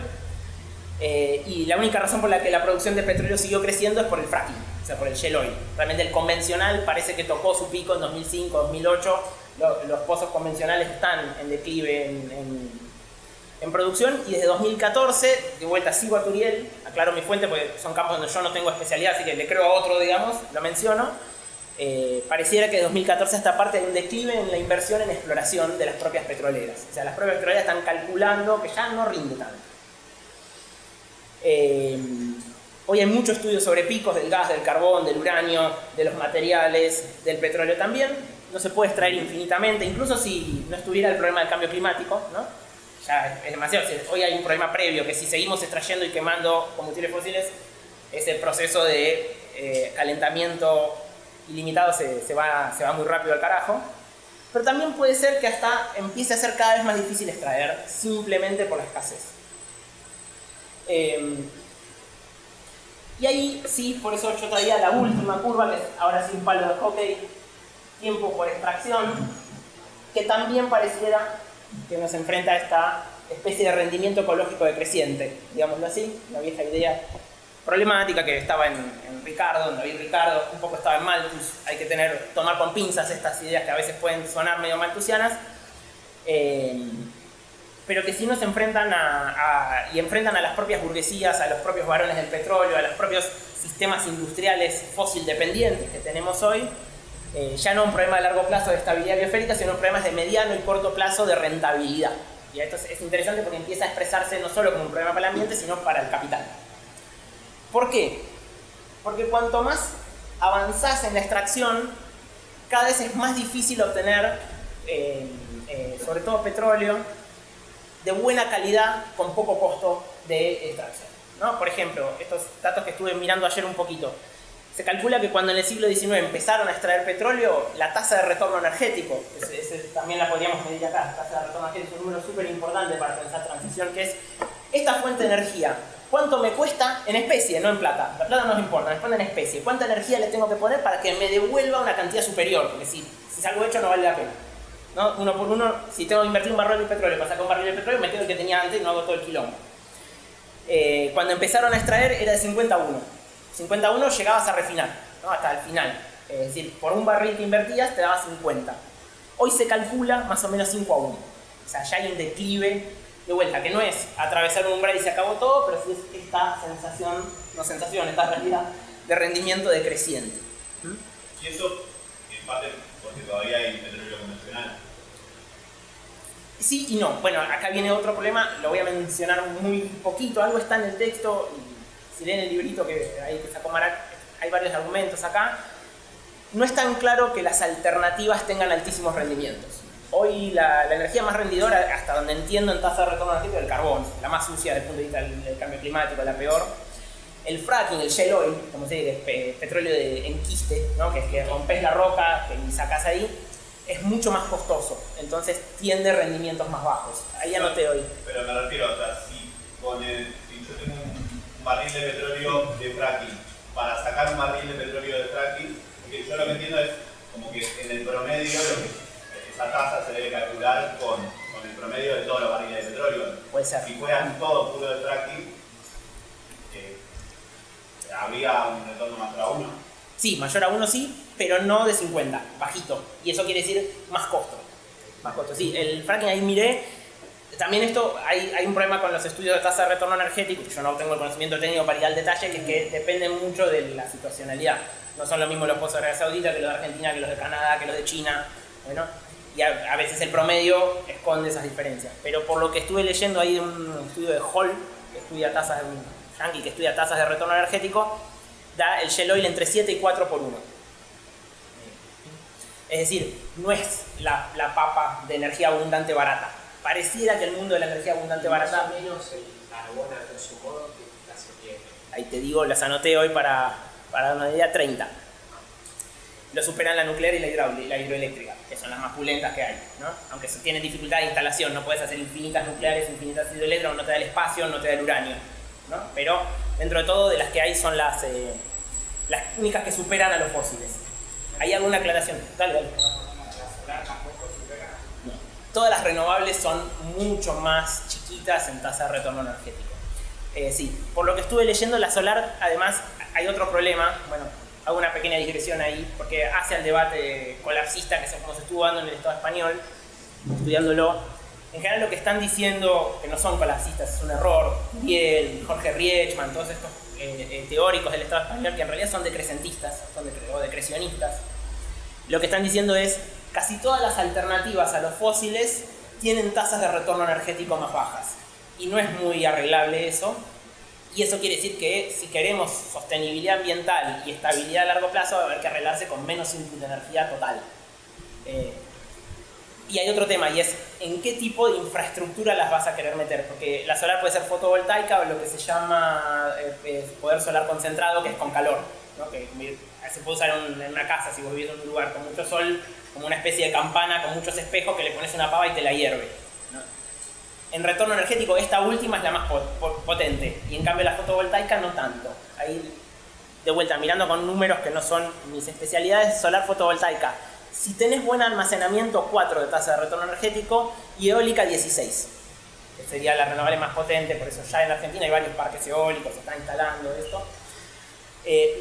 y la única razón por la que la producción de petróleo siguió creciendo es por el fracking. o sea, por el shale oil. Realmente el convencional parece que tocó su pico en 2005, 2008. Los pozos convencionales están en declive en producción, y desde 2014, de vuelta sigo a Turiel, aclaro mi fuente porque son campos donde yo no tengo especialidad, así que le creo a otro, digamos, lo menciono. Pareciera que de 2014 a esta parte hay un declive en la inversión en exploración de las propias petroleras. O sea, las propias petroleras están calculando que ya no rinde tanto. Hoy hay mucho estudio sobre picos del gas, del carbón, del uranio, de los materiales, del petróleo también. No se puede extraer infinitamente, incluso si no estuviera el problema del cambio climático, ¿no? Ya es demasiado. Hoy hay un problema previo, que si seguimos extrayendo y quemando combustibles fósiles, ese proceso de calentamiento ilimitado se va muy rápido al carajo. Pero también puede ser que hasta empiece a ser cada vez más difícil extraer, simplemente por la escasez. Y ahí sí, por eso yo traía la última curva, que es ahora sí un palo de hockey, tiempo por extracción, que también pareciera que nos enfrenta a esta especie de rendimiento ecológico decreciente, digámoslo así, la vieja idea problemática que estaba en Ricardo, en David Ricardo, un poco estaba en Malthus. Hay que tomar con pinzas estas ideas que a veces pueden sonar medio malthusianas, pero que sí nos enfrentan y enfrentan a las propias burguesías, a los propios varones del petróleo, a los propios sistemas industriales fósil dependientes que tenemos hoy. Ya no un problema de largo plazo de estabilidad biosférica, sino problemas de mediano y corto plazo de rentabilidad. Y esto es interesante porque empieza a expresarse no solo como un problema para el ambiente, sino para el capital. ¿Por qué? Porque cuanto más avanzás en la extracción, cada vez es más difícil obtener, sobre todo petróleo, de buena calidad con poco costo de extracción, ¿no? Por ejemplo, estos datos que estuve mirando ayer un poquito. Se calcula que cuando en el siglo XIX empezaron a extraer petróleo, la tasa de retorno energético, también la podríamos medir acá, la tasa de retorno energético es un número súper importante para pensar transición, que es esta fuente de energía. ¿Cuánto me cuesta en especie, no en plata? La plata no nos importa, nos importa en especie. ¿Cuánta energía le tengo que poner para que me devuelva una cantidad superior? Porque si salgo hecho no vale la pena, ¿no? Uno por uno, si tengo que invertir un barril de petróleo para sacar un barril de petróleo, me quedo el que tenía antes y no hago todo el quilombo. Cuando empezaron a extraer era de 50 a 1. 50 a 1 llegabas a refinar, ¿no? Hasta el final. Es decir, por un barril que invertías te daba 50. Hoy se calcula más o menos 5 a 1. O sea, ya hay un declive de vuelta, que no es atravesar un umbral y se acabó todo, pero sí es esta esta realidad de rendimiento decreciente. Y eso, en parte, porque todavía hay petróleo convencional. Sí y no. Bueno, acá viene otro problema, lo voy a mencionar muy poquito, algo está en el texto, y si leen el librito que sacó Marac, hay varios argumentos acá. No es tan claro que las alternativas tengan altísimos rendimientos. Hoy la energía más rendidora, hasta donde entiendo en tasa de retorno energético, es el carbón, la más sucia desde el punto de vista del cambio climático, la peor. El fracking, el shale oil, como se dice, que es petróleo en quiste, ¿no? Que es que rompes la roca y sacas ahí, es mucho más costoso, entonces tiende rendimientos más bajos. Ahí anoté hoy. Pero me refiero, o sea, si yo tengo un barril de petróleo de fracking, para sacar un barril de petróleo de fracking, porque yo lo que entiendo es como que en el promedio esa tasa se debe calcular con el promedio de todos los barriles de petróleo. Puede ser. Si fueran todos puro de fracking, habría un retorno mayor a 1. Sí, mayor a 1 sí, pero no de 50, bajito. Y eso quiere decir más costo. Más costo, sí. El fracking ahí miré. También esto, hay un problema con los estudios de tasa de retorno energético, yo no tengo el conocimiento técnico para ir al detalle, que es que dependen mucho de la situacionalidad. No son lo mismo los pozos de Arabia Saudita que los de Argentina, que los de Canadá, que los de China. Bueno, y a veces el promedio esconde esas diferencias. Pero por lo que estuve leyendo ahí de un estudio de Hall, que estudia tasas, un yankee que estudia tasas de retorno energético, da el shale oil entre 7 y 4 por 1. Es decir, no es la papa de energía abundante barata. Pareciera que el mundo de la energía abundante barata... Más o menos el carbono de su modo que las tiene. Ahí te digo, las anoté hoy para dar una idea, 30. Lo superan la nuclear y la hidroeléctrica, que son las más pulentas que hay, ¿no? Aunque tienen dificultad de instalación, no puedes hacer infinitas nucleares, infinitas hidroeléctricas, no te da el espacio, no te da el uranio, ¿no? Pero dentro de todo, de las que hay son las únicas que superan a los fósiles. ¿Hay alguna aclaración? Dale. Todas las renovables son mucho más chiquitas en tasa de retorno energético. Sí, por lo que estuve leyendo, la solar, además, hay otro problema. Bueno, hago una pequeña digresión ahí, porque hace al debate colapsista, que es como se estuvo dando en el Estado español, estudiándolo. En general lo que están diciendo, que no son colapsistas, es un error. Biel, Jorge Rietzschmann, todos estos teóricos del Estado español, que en realidad son decrecentistas, o decrecionistas, lo que están diciendo es casi todas las alternativas a los fósiles tienen tasas de retorno energético más bajas. Y no es muy arreglable eso. Y eso quiere decir que si queremos sostenibilidad ambiental y estabilidad a largo plazo, va a haber que arreglarse con menos input de energía total. Y hay otro tema, y es en qué tipo de infraestructura las vas a querer meter. Porque la solar puede ser fotovoltaica o lo que se llama poder solar concentrado, que es con calor, ¿no? Que se puede usar en una casa, si vos vivís en un lugar con mucho sol, como una especie de campana con muchos espejos que le pones una pava y te la hierve, ¿no? En retorno energético, esta última es la más potente, y en cambio la fotovoltaica no tanto. Ahí, de vuelta, mirando con números que no son mis especialidades, solar fotovoltaica. Si tenés buen almacenamiento, 4 de tasa de retorno energético, y eólica 16, que sería la renovable más potente. Por eso ya en Argentina hay varios parques eólicos, se está instalando esto.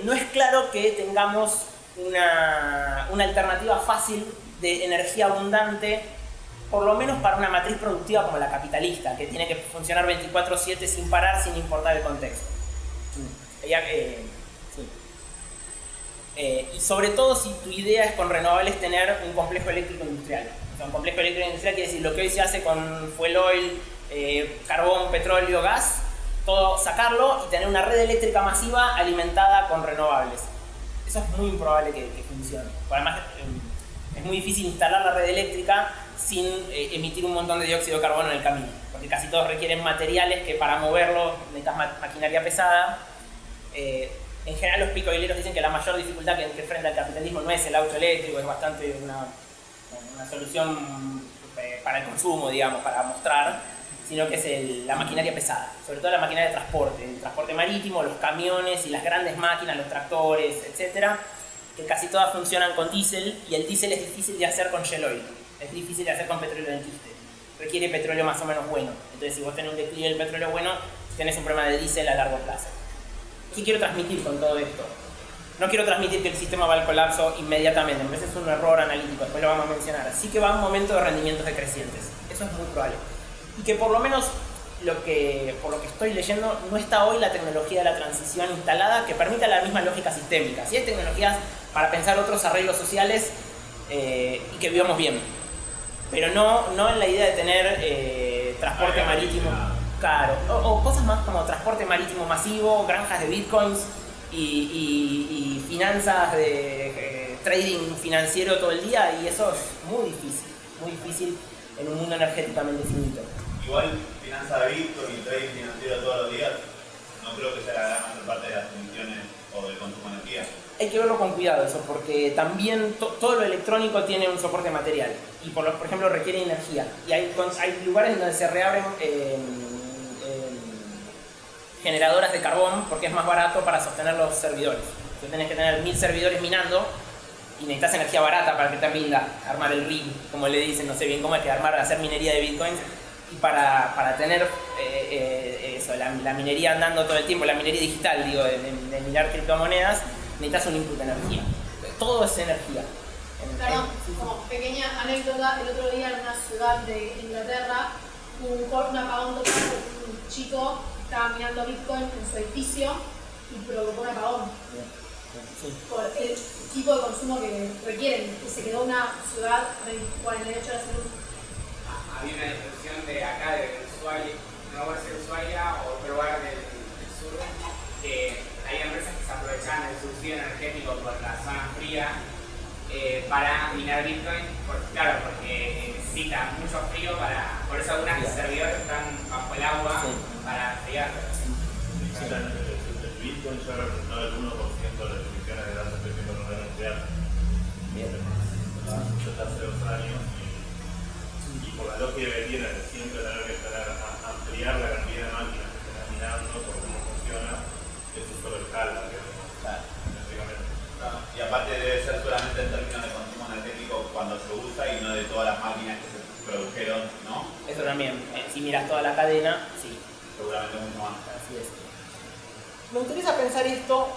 No es claro que tengamos una alternativa fácil de energía abundante, por lo menos para una matriz productiva como la capitalista, que tiene que funcionar 24/7 sin parar, sin importar el contexto. Y sobre todo si tu idea es con renovables tener un complejo eléctrico industrial. O sea, un complejo eléctrico industrial quiere decir lo que hoy se hace con fuel oil, carbón, petróleo, gas, todo sacarlo y tener una red eléctrica masiva alimentada con renovables. Eso es muy improbable que funcione. Además, es muy difícil instalar la red eléctrica sin emitir un montón de dióxido de carbono en el camino, porque casi todos requieren materiales que para moverlo necesitas maquinaria pesada. En general los picoileros dicen que la mayor dificultad que enfrenta el capitalismo no es el auto eléctrico, es bastante una solución para el consumo, digamos, para mostrar, sino que es la maquinaria pesada, sobre todo la maquinaria de transporte, el transporte marítimo, los camiones y las grandes máquinas, los tractores, etcétera, que casi todas funcionan con diésel, y el diésel es difícil de hacer con shell oil, es difícil de hacer con petróleo de enquiste, requiere petróleo más o menos bueno. Entonces si vos tenés un declive del petróleo bueno, tenés un problema de diésel a largo plazo. ¿Qué quiero transmitir con todo esto? No quiero transmitir que el sistema va al colapso inmediatamente, a veces es un error analítico, después lo vamos a mencionar. Así que va a un momento de rendimientos decrecientes, eso es muy probable. Y que por lo menos, por lo que estoy leyendo, no está hoy la tecnología de la transición instalada que permita la misma lógica sistémica. Sí hay tecnologías para pensar otros arreglos sociales y que vivamos bien, pero no en la idea de tener transporte marítimo. Claro, o cosas más como transporte marítimo masivo, granjas de bitcoins y finanzas de trading financiero todo el día, y eso es muy difícil en un mundo energéticamente finito. Igual finanza de bitcoin y trading financiero todos los días, no creo que sea la gran mayor parte de las emisiones o del consumo de energía. Hay que verlo con cuidado eso, porque también todo lo electrónico tiene un soporte material y por ejemplo requiere energía, y hay lugares donde se reabren generadoras de carbón porque es más barato para sostener los servidores. Entonces tenés que tener 1000 servidores minando y necesitas energía barata para que te rinda armar el rig, como le dicen, no sé bien cómo es, que hacer minería de bitcoins. Y para tener eso, la minería andando todo el tiempo, la minería digital, digo, de minar criptomonedas, necesitas un input de energía. Todo es energía. Perdón, como pequeña anécdota, el otro día en una ciudad de Inglaterra hubo un apagón total porque un chico estaba minando Bitcoin en su edificio y provocó un apagón. Sí. Por el tipo de consumo que requieren, que se quedó una ciudad de 48 horas en luz. Había una discusión de acá, de Ushuaia, no voy a ser Ushuaia o otro lugar del sur, que hay empresas que se aprovechan del subsidio energético por la zona fría para minar Bitcoin, claro, porque necesita mucho frío por eso algunas servidores están bajo el agua para enfriar. El Bitcoin ya representaba el 1% de las emisiones de gases de efecto invernadero. Bien. Ya está hace 2 años y por la lógica que tiene de siempre tener que ampliar la cantidad de máquinas que se están minando por cómo funciona, eso solo escala, energéticamente. Y aparte debe ser solamente en términos de consumo energético cuando se usa y no de todas las máquinas que se produjeron, ¿no? Eso también, si miras toda la cadena, sí. Seguramente mucho más. Así es. Me interesa pensar esto,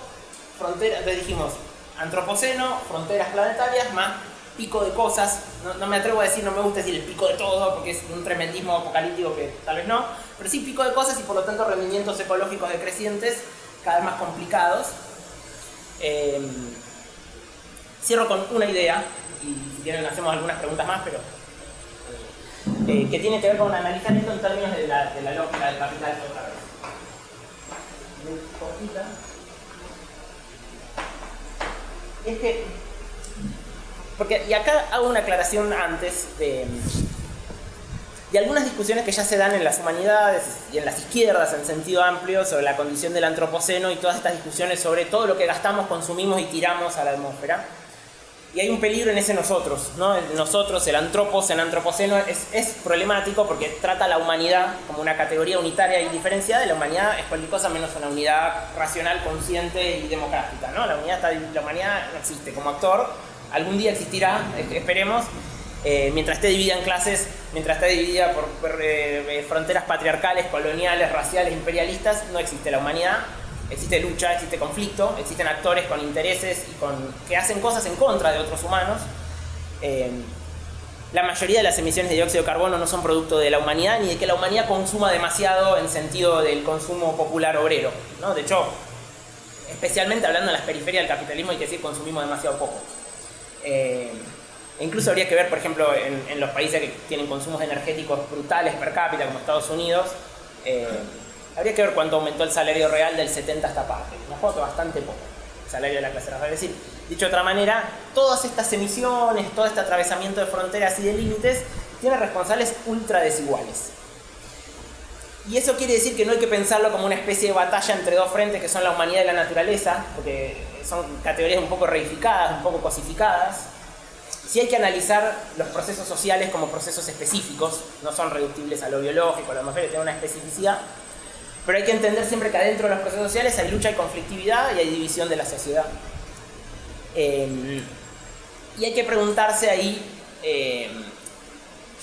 frontera, entonces dijimos, antropoceno, fronteras planetarias, más pico de cosas. No me atrevo a decir, no me gusta decir el pico de todo, porque es un tremendismo apocalíptico que tal vez no, pero sí pico de cosas y por lo tanto rendimientos ecológicos decrecientes cada vez más complicados. Cierro con una idea, y si quieren hacemos algunas preguntas más, pero que tiene que ver con analizar esto en términos de la lógica del capital otra vez. Muy cortita. Es que, y acá hago una aclaración antes de algunas discusiones que ya se dan en las humanidades y en las izquierdas en sentido amplio sobre la condición del antropoceno y todas estas discusiones sobre todo lo que gastamos, consumimos y tiramos a la atmósfera. Y hay un peligro en ese nosotros, ¿no? El nosotros, el antropoceno es problemático porque trata a la humanidad como una categoría unitaria y diferenciada, y la humanidad es cualquier cosa menos una unidad racional, consciente y democrática, ¿no? La humanidad no existe como actor, algún día existirá, esperemos, mientras esté dividida en clases, mientras esté dividida por fronteras patriarcales, coloniales, raciales, imperialistas, no existe la humanidad. Existe lucha, existe conflicto, existen actores con intereses y que hacen cosas en contra de otros humanos. La mayoría de las emisiones de dióxido de carbono no son producto de la humanidad ni de que la humanidad consuma demasiado en sentido del consumo popular obrero, ¿no? De hecho, especialmente hablando en las periferias del capitalismo, hay que decir que consumimos demasiado poco. Incluso habría que ver, por ejemplo, en los países que tienen consumos energéticos brutales per cápita, como Estados Unidos, habría que ver cuánto aumentó el salario real del 70 hasta parte. Nos cuesta bastante poco el salario de la clase real. Es decir, dicho de otra manera, todas estas emisiones, todo este atravesamiento de fronteras y de límites, tienen responsables ultra desiguales. Y eso quiere decir que no hay que pensarlo como una especie de batalla entre dos frentes que son la humanidad y la naturaleza, porque son categorías un poco reificadas, un poco cosificadas. Sí hay que analizar los procesos sociales como procesos específicos, no son reductibles a lo biológico, a lo atmosférico, tienen una especificidad. Pero hay que entender siempre que adentro de los procesos sociales hay lucha y conflictividad y hay división de la sociedad. Y hay que preguntarse ahí,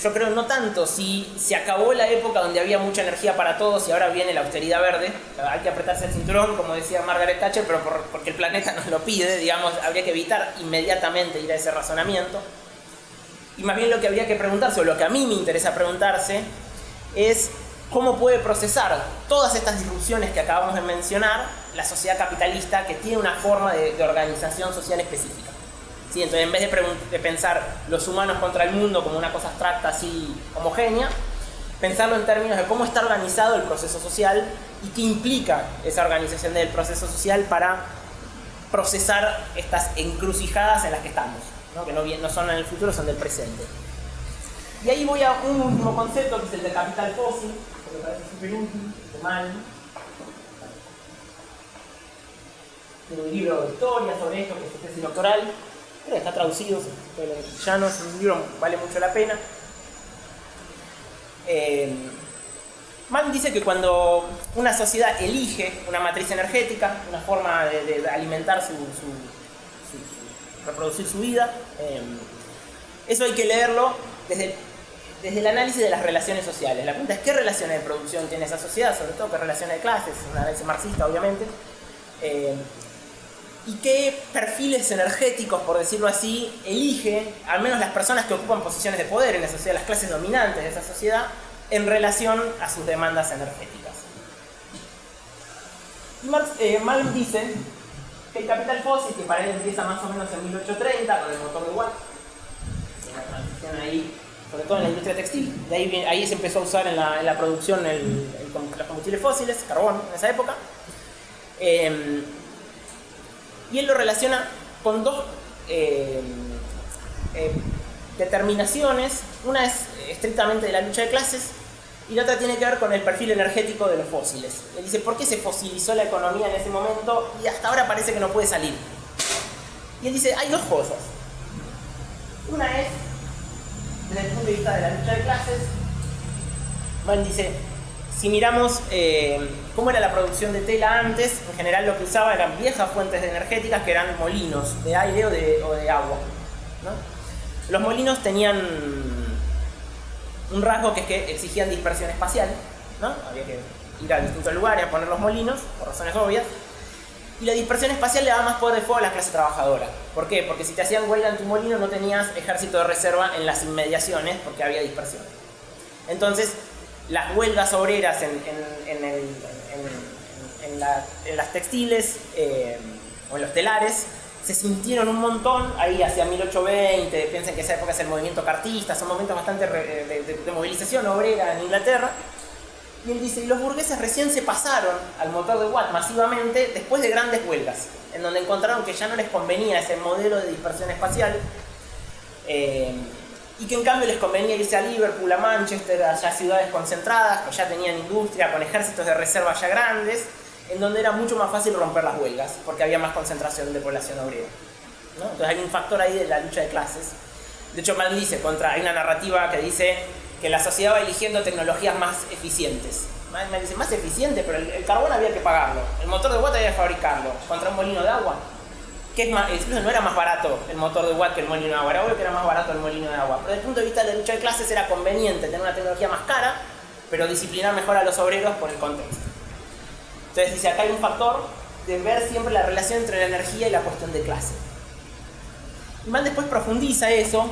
yo creo no tanto si se acabó la época donde había mucha energía para todos y ahora viene la austeridad verde. Hay que apretarse el cinturón, como decía Margaret Thatcher, pero porque el planeta nos lo pide, digamos, habría que evitar inmediatamente ir a ese razonamiento. Y más bien lo que habría que preguntarse, o lo que a mí me interesa preguntarse, es cómo puede procesar todas estas disrupciones que acabamos de mencionar la sociedad capitalista, que tiene una forma de organización social específica. ¿Sí? Entonces, en vez de pensar los humanos contra el mundo como una cosa abstracta así homogénea, pensarlo en términos de cómo está organizado el proceso social y qué implica esa organización del proceso social para procesar estas encrucijadas en las que estamos, ¿no? Que no son en el futuro, son del presente. Y ahí voy a un último concepto, que es el de capital fósil, que me parece súper útil, mal. Tengo un libro de historia sobre esto, que es su tesis doctoral. Creo que está traducido, ya no es un libro, vale mucho la pena. Mann dice que cuando una sociedad elige una matriz energética, una forma de alimentar reproducir su vida, eso hay que leerlo desde el análisis de las relaciones sociales. La pregunta es qué relaciones de producción tiene esa sociedad, sobre todo qué relaciones de clases, un análisis marxista obviamente, y qué perfiles energéticos, por decirlo así, elige al menos las personas que ocupan posiciones de poder en la sociedad, las clases dominantes de esa sociedad, en relación a sus demandas energéticas. Malm dice que el capital fósil, que para él empieza más o menos en 1830 con el motor de Watt, una transición ahí, sobre todo en la industria textil, de ahí se empezó a usar en la producción los combustibles fósiles, carbón en esa época, y él lo relaciona con dos determinaciones. Una es estrictamente de la lucha de clases y la otra tiene que ver con el perfil energético de los fósiles. Él dice, ¿por qué se fosilizó la economía en ese momento y hasta ahora parece que no puede salir? Y él dice, hay dos cosas. Una es, desde el punto de vista de la lucha de clases, Mann dice, si miramos cómo era la producción de tela antes, en general lo que usaba eran viejas fuentes energéticas que eran molinos de aire o de agua, ¿no? Los molinos tenían un rasgo que es que exigían dispersión espacial, ¿no? Había que ir a distintos lugares a poner los molinos, por razones obvias. Y la dispersión espacial le daba más poder de fuego a la clase trabajadora. ¿Por qué? Porque si te hacían huelga en tu molino no tenías ejército de reserva en las inmediaciones porque había dispersión. Entonces, las huelgas obreras en las textiles o en los telares se sintieron un montón ahí hacia 1820. Piensen que esa época es el movimiento cartista, son momentos bastante de movilización obrera en Inglaterra. Y él dice, y los burgueses recién se pasaron al motor de Watt masivamente después de grandes huelgas, en donde encontraron que ya no les convenía ese modelo de dispersión espacial, y que en cambio les convenía irse a Liverpool, a Manchester, a ya ciudades concentradas, que ya tenían industria, con ejércitos de reserva ya grandes, en donde era mucho más fácil romper las huelgas, porque había más concentración de población obrera, ¿no? Entonces hay un factor ahí de la lucha de clases. De hecho, Mal dice, hay una narrativa que dice que la sociedad va eligiendo tecnologías más eficientes. Me dice, más eficiente, pero el carbón había que pagarlo. El motor de Watt había que fabricarlo. Contra un molino de agua. ¿Qué es más? Incluso no era más barato el motor de Watt que el molino de agua. Era obvio que era más barato el molino de agua. Pero desde el punto de vista de la lucha de clases era conveniente tener una tecnología más cara, pero disciplinar mejor a los obreros por el contexto. Entonces dice, acá hay un factor de ver siempre la relación entre la energía y la cuestión de clase. Y Mann después profundiza eso.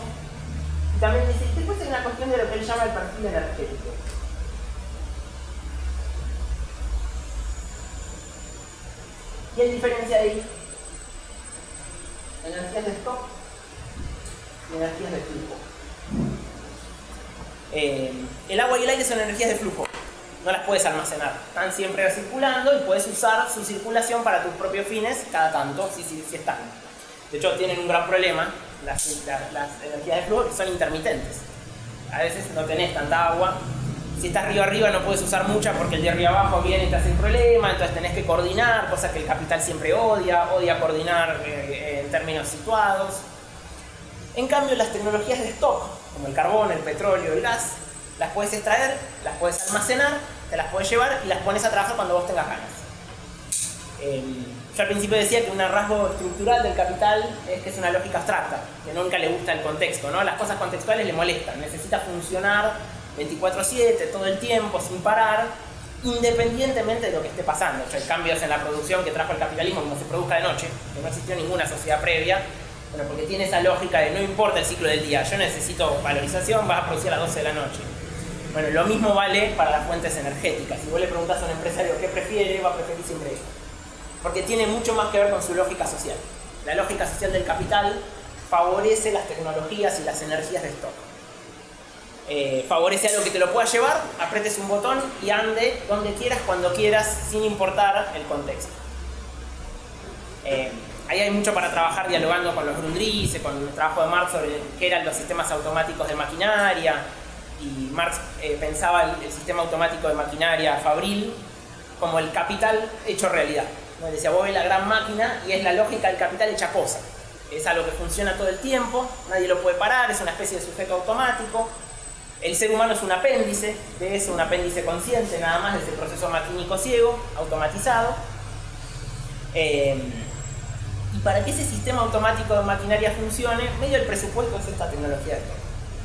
Y también dice, después hay una cuestión de lo que él llama el perfil energético. Y él diferencia ahí energías de stock y energías de flujo. El agua y el aire son energías de flujo. No las puedes almacenar. Están siempre circulando y puedes usar su circulación para tus propios fines cada tanto, si están. De hecho, tienen un gran problema, las energías de flujo, que son intermitentes. A veces no tenés tanta agua. Si estás río arriba no puedes usar mucha porque el de río abajo viene y te hace un problema, entonces tenés que coordinar, cosa que el capital siempre odia coordinar en términos situados. En cambio, las tecnologías de stock, como el carbón, el petróleo, el gas, las puedes extraer, las puedes almacenar, te las puedes llevar y las pones a trabajar cuando vos tengas ganas. Yo al principio decía que un rasgo estructural del capital es que es una lógica abstracta, que nunca le gusta el contexto, ¿no? Las cosas contextuales le molestan, necesita funcionar 24/7, todo el tiempo, sin parar, independientemente de lo que esté pasando. O sea, hay cambios en la producción que trajo el capitalismo, como se produzca de noche, que no existió ninguna sociedad previa, bueno, porque tiene esa lógica de no importa el ciclo del día, yo necesito valorización, vas a producir a las 12 de la noche. Bueno, lo mismo vale para las fuentes energéticas. Si vos le preguntás a un empresario qué prefiere, va a preferir siempre eso. Porque tiene mucho más que ver con su lógica social. La lógica social del capital favorece las tecnologías y las energías de stock. Favorece algo que te lo pueda llevar, apretes un botón y ande donde quieras, cuando quieras, sin importar el contexto. Ahí hay mucho para trabajar dialogando con los Grundrisse, con el trabajo de Marx sobre qué eran los sistemas automáticos de maquinaria. Y Marx pensaba el sistema automático de maquinaria fabril como el capital hecho realidad. ¿No? Decía, vos ves la gran máquina y es la lógica del capital hecha cosa. Es algo que funciona todo el tiempo, nadie lo puede parar, es una especie de sujeto automático. El ser humano es un apéndice de eso, un apéndice consciente nada más de ese proceso maquínico ciego, automatizado. Y para que ese sistema automático de maquinaria funcione, medio del presupuesto es esta tecnología de stock.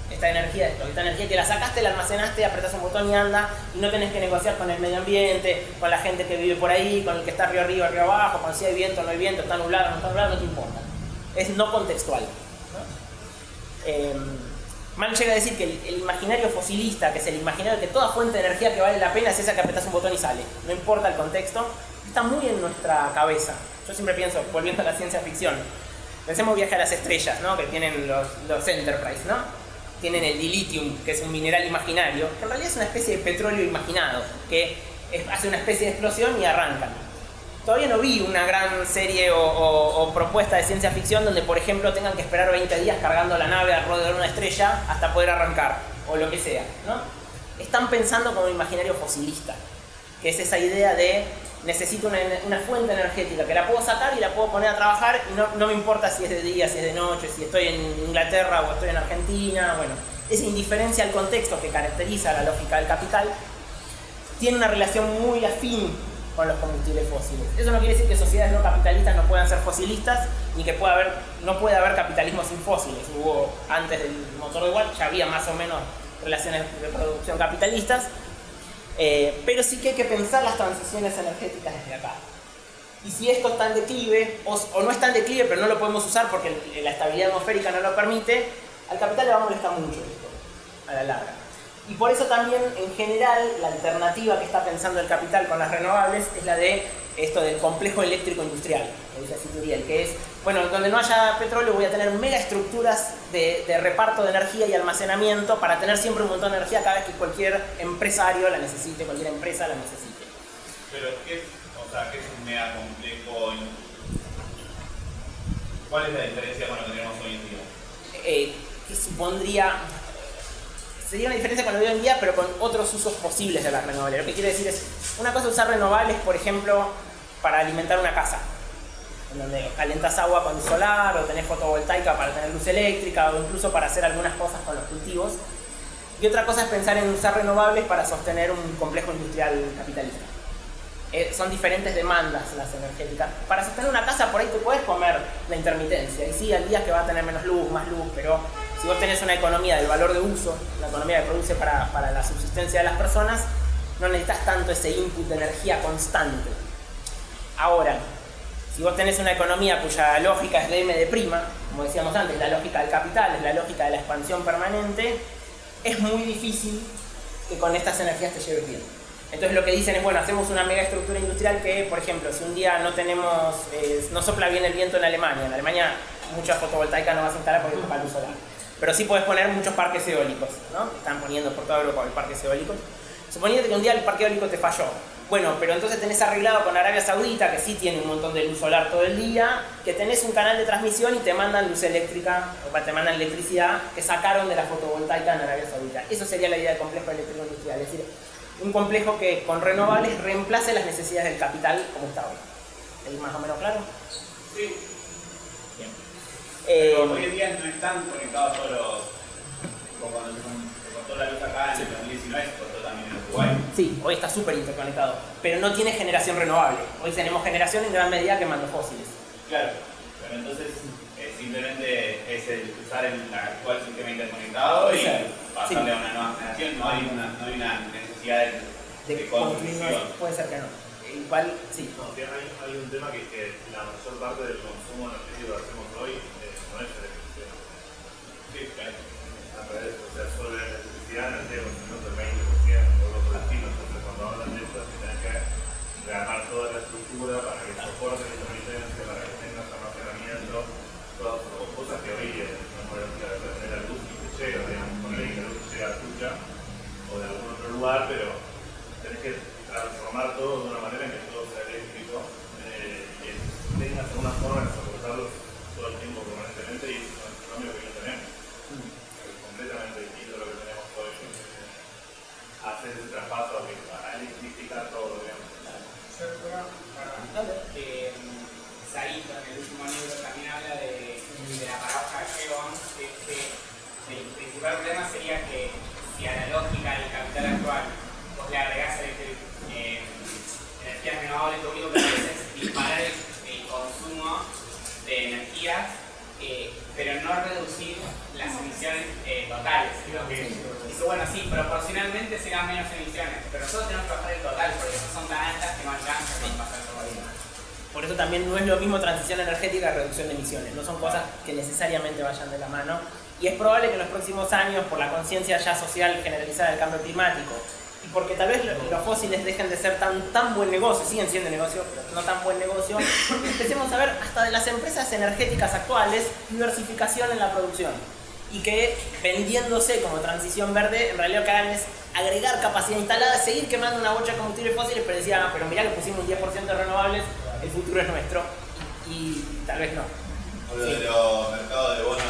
Esta energía de stock, esta energía que la sacaste, la almacenaste, apretás un botón y anda, y no tenés que negociar con el medio ambiente, con la gente que vive por ahí, con el que está río arriba, río abajo, con si hay viento, no hay viento, está nublado, no está nublado, no te importa. Es no contextual, ¿no? Mann llega a decir que el imaginario fosilista, que es el imaginario que toda fuente de energía que vale la pena es esa que apretás un botón y sale, no importa el contexto, está muy en nuestra cabeza. Yo siempre pienso, volviendo a la ciencia ficción, pensemos Viaje a las Estrellas, ¿no? Que tienen los Enterprise, ¿no? Tienen el dilithium, que es un mineral imaginario, que en realidad es una especie de petróleo imaginado, que hace una especie de explosión y arrancan. Todavía no vi una gran serie o propuesta de ciencia ficción donde, por ejemplo, tengan que esperar 20 días cargando la nave alrededor de una estrella hasta poder arrancar, o lo que sea, ¿no? Están pensando como un imaginario fosilista, que es esa idea de necesito una fuente energética que la puedo sacar y la puedo poner a trabajar y no me importa si es de día, si es de noche, si estoy en Inglaterra o estoy en Argentina. Bueno, esa indiferencia al contexto que caracteriza la lógica del capital tiene una relación muy afín con los combustibles fósiles. Eso no quiere decir que sociedades no capitalistas no puedan ser fosilistas, ni que no puede haber capitalismo sin fósiles. Hubo, antes del motor de Watt, ya había más o menos relaciones de producción capitalistas, pero sí que hay que pensar las transiciones energéticas desde acá. Y si esto está en declive, o no está en declive, pero no lo podemos usar porque la estabilidad atmosférica no lo permite, al capital le va a molestar mucho esto, a la larga. Y por eso también, en general, la alternativa que está pensando el capital con las renovables es la de esto del complejo eléctrico industrial, que dice así Turiel, que es, bueno, donde no haya petróleo voy a tener mega estructuras de reparto de energía y almacenamiento para tener siempre un montón de energía cada vez que cualquier empresario la necesite, cualquier empresa la necesite. Pero, ¿qué es un mega complejo? ¿Cuál es la diferencia con lo que tenemos hoy en día? Que supondría... Sería una diferencia con lo de hoy en día, pero con otros usos posibles de las renovables. Lo que quiero decir es, una cosa es usar renovables, por ejemplo, para alimentar una casa, en donde calentas agua con solar, o tenés fotovoltaica para tener luz eléctrica, o incluso para hacer algunas cosas con los cultivos. Y otra cosa es pensar en usar renovables para sostener un complejo industrial capitalista. Son diferentes demandas las energéticas. Para sostener una casa por ahí tú puedes comer la intermitencia, y sí, hay días que va a tener menos luz, más luz, pero si vos tenés una economía del valor de uso, una economía que produce para la subsistencia de las personas, no necesitas tanto ese input de energía constante. Ahora, si vos tenés una economía cuya lógica es de M', como decíamos antes, la lógica del capital, es la lógica de la expansión permanente, es muy difícil que con estas energías te lleves bien. Entonces lo que dicen es, bueno, hacemos una mega estructura industrial que, por ejemplo, si un día no sopla bien el viento en Alemania mucha fotovoltaica no vas a instalar porque toca luz solar. Pero sí puedes poner muchos parques eólicos, ¿no? Están poniendo por toda Europa parques eólicos. Suponiendo que un día el parque eólico te falló. Bueno, pero entonces tenés arreglado con Arabia Saudita, que sí tiene un montón de luz solar todo el día, que tenés un canal de transmisión y te mandan luz eléctrica, o te mandan electricidad que sacaron de la fotovoltaica en Arabia Saudita. Eso sería la idea de complejo eléctrico industrial, es decir, un complejo que con renovables reemplace las necesidades del capital como está hoy. ¿Es más o menos claro? Sí. Bien. Hoy en día no están conectados todos los... Como cuando se cortó la luz acá en el 2019, se cortó también en Uruguay. Sí, hoy está súper interconectado, pero no tiene generación renovable. Hoy tenemos generación en gran medida quemando fósiles. Claro, pero entonces simplemente es el usar el actual sistema interconectado y pasarle a una nueva generación. No hay una necesidad de construcción. Puede ser que no. Igual, sí. No, hay un tema que la mayor parte del consumo energético que hacemos hoy no es electricidad. Sí, claro. A través, o sea, solo la electricidad en el tema consumimos el 20% o algo por el estilo. Entonces, cuando hablan de esto, tienen que rearmar toda la estructura para que soporte la intermitencia, para que tengas almacenamiento, todas cosas que hoy no podemos tener la luz y te llega, digamos, poner que la luz llega a tuya o de algún otro lugar, pero tenés que transformar todo de una manera en que todo sea eléctrico, que tengas alguna forma de soportarlo todo el tiempo permanentemente, y eso es un cambio que no tenemos. Es completamente distinto a lo que tenemos hoy. Hacer ese traspaso a electrificar todo, digamos. Sarito en el último libro también habla de la paradoja de Hegel, que el principal problema sería que si a la lógica del capital actual vos le agregás energías renovables, lo único que haces es disparar el consumo de energías, pero no reducir las emisiones totales. Dice, bueno, sí, proporcionalmente serán menos emisiones, pero nosotros tenemos que bajar el total porque son tan altas que no alcanzan con pasar por ahí. Por eso también no es lo mismo transición energética que reducción de emisiones. No son cosas que necesariamente vayan de la mano. Y es probable que en los próximos años, por la conciencia ya social generalizada del cambio climático, y porque tal vez los fósiles dejen de ser tan buen negocio, siguen siendo negocio, pero no tan buen negocio, empecemos a ver hasta de las empresas energéticas actuales diversificación en la producción. Y que vendiéndose como transición verde, en realidad lo que hagan es agregar capacidad instalada, seguir quemando una bocha de combustibles fósiles, pero decían, pero mirá que pusimos un 10% de renovables, el futuro es nuestro, y tal vez no. O lo de los mercados de bonos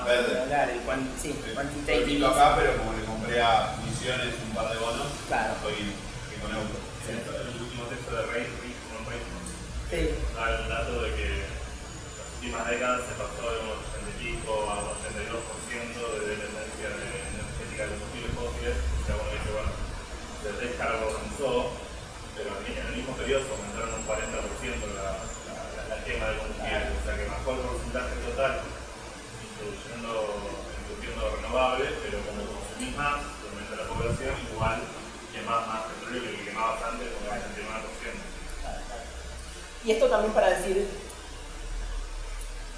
verdes. Claro, quantitative. Estoy acá, pero como le compré a Misiones un par de bonos, claro. estoy con euro. El último texto de Reis, Sí. da el dato de que las últimas décadas se pasó de un 80 y pico a un 82% de dependencia energética de combustibles fósiles. O sea, uno dice, bueno, se descarbonizó, pero en el mismo periodo se aumentaron un 40% la quema de combustibles. O sea, que bajó el porcentaje total introduciendo renovables, pero como consumís más, aumenta la población, igual quemás más petróleo que quemabas antes con el 69%. Y esto también para decir,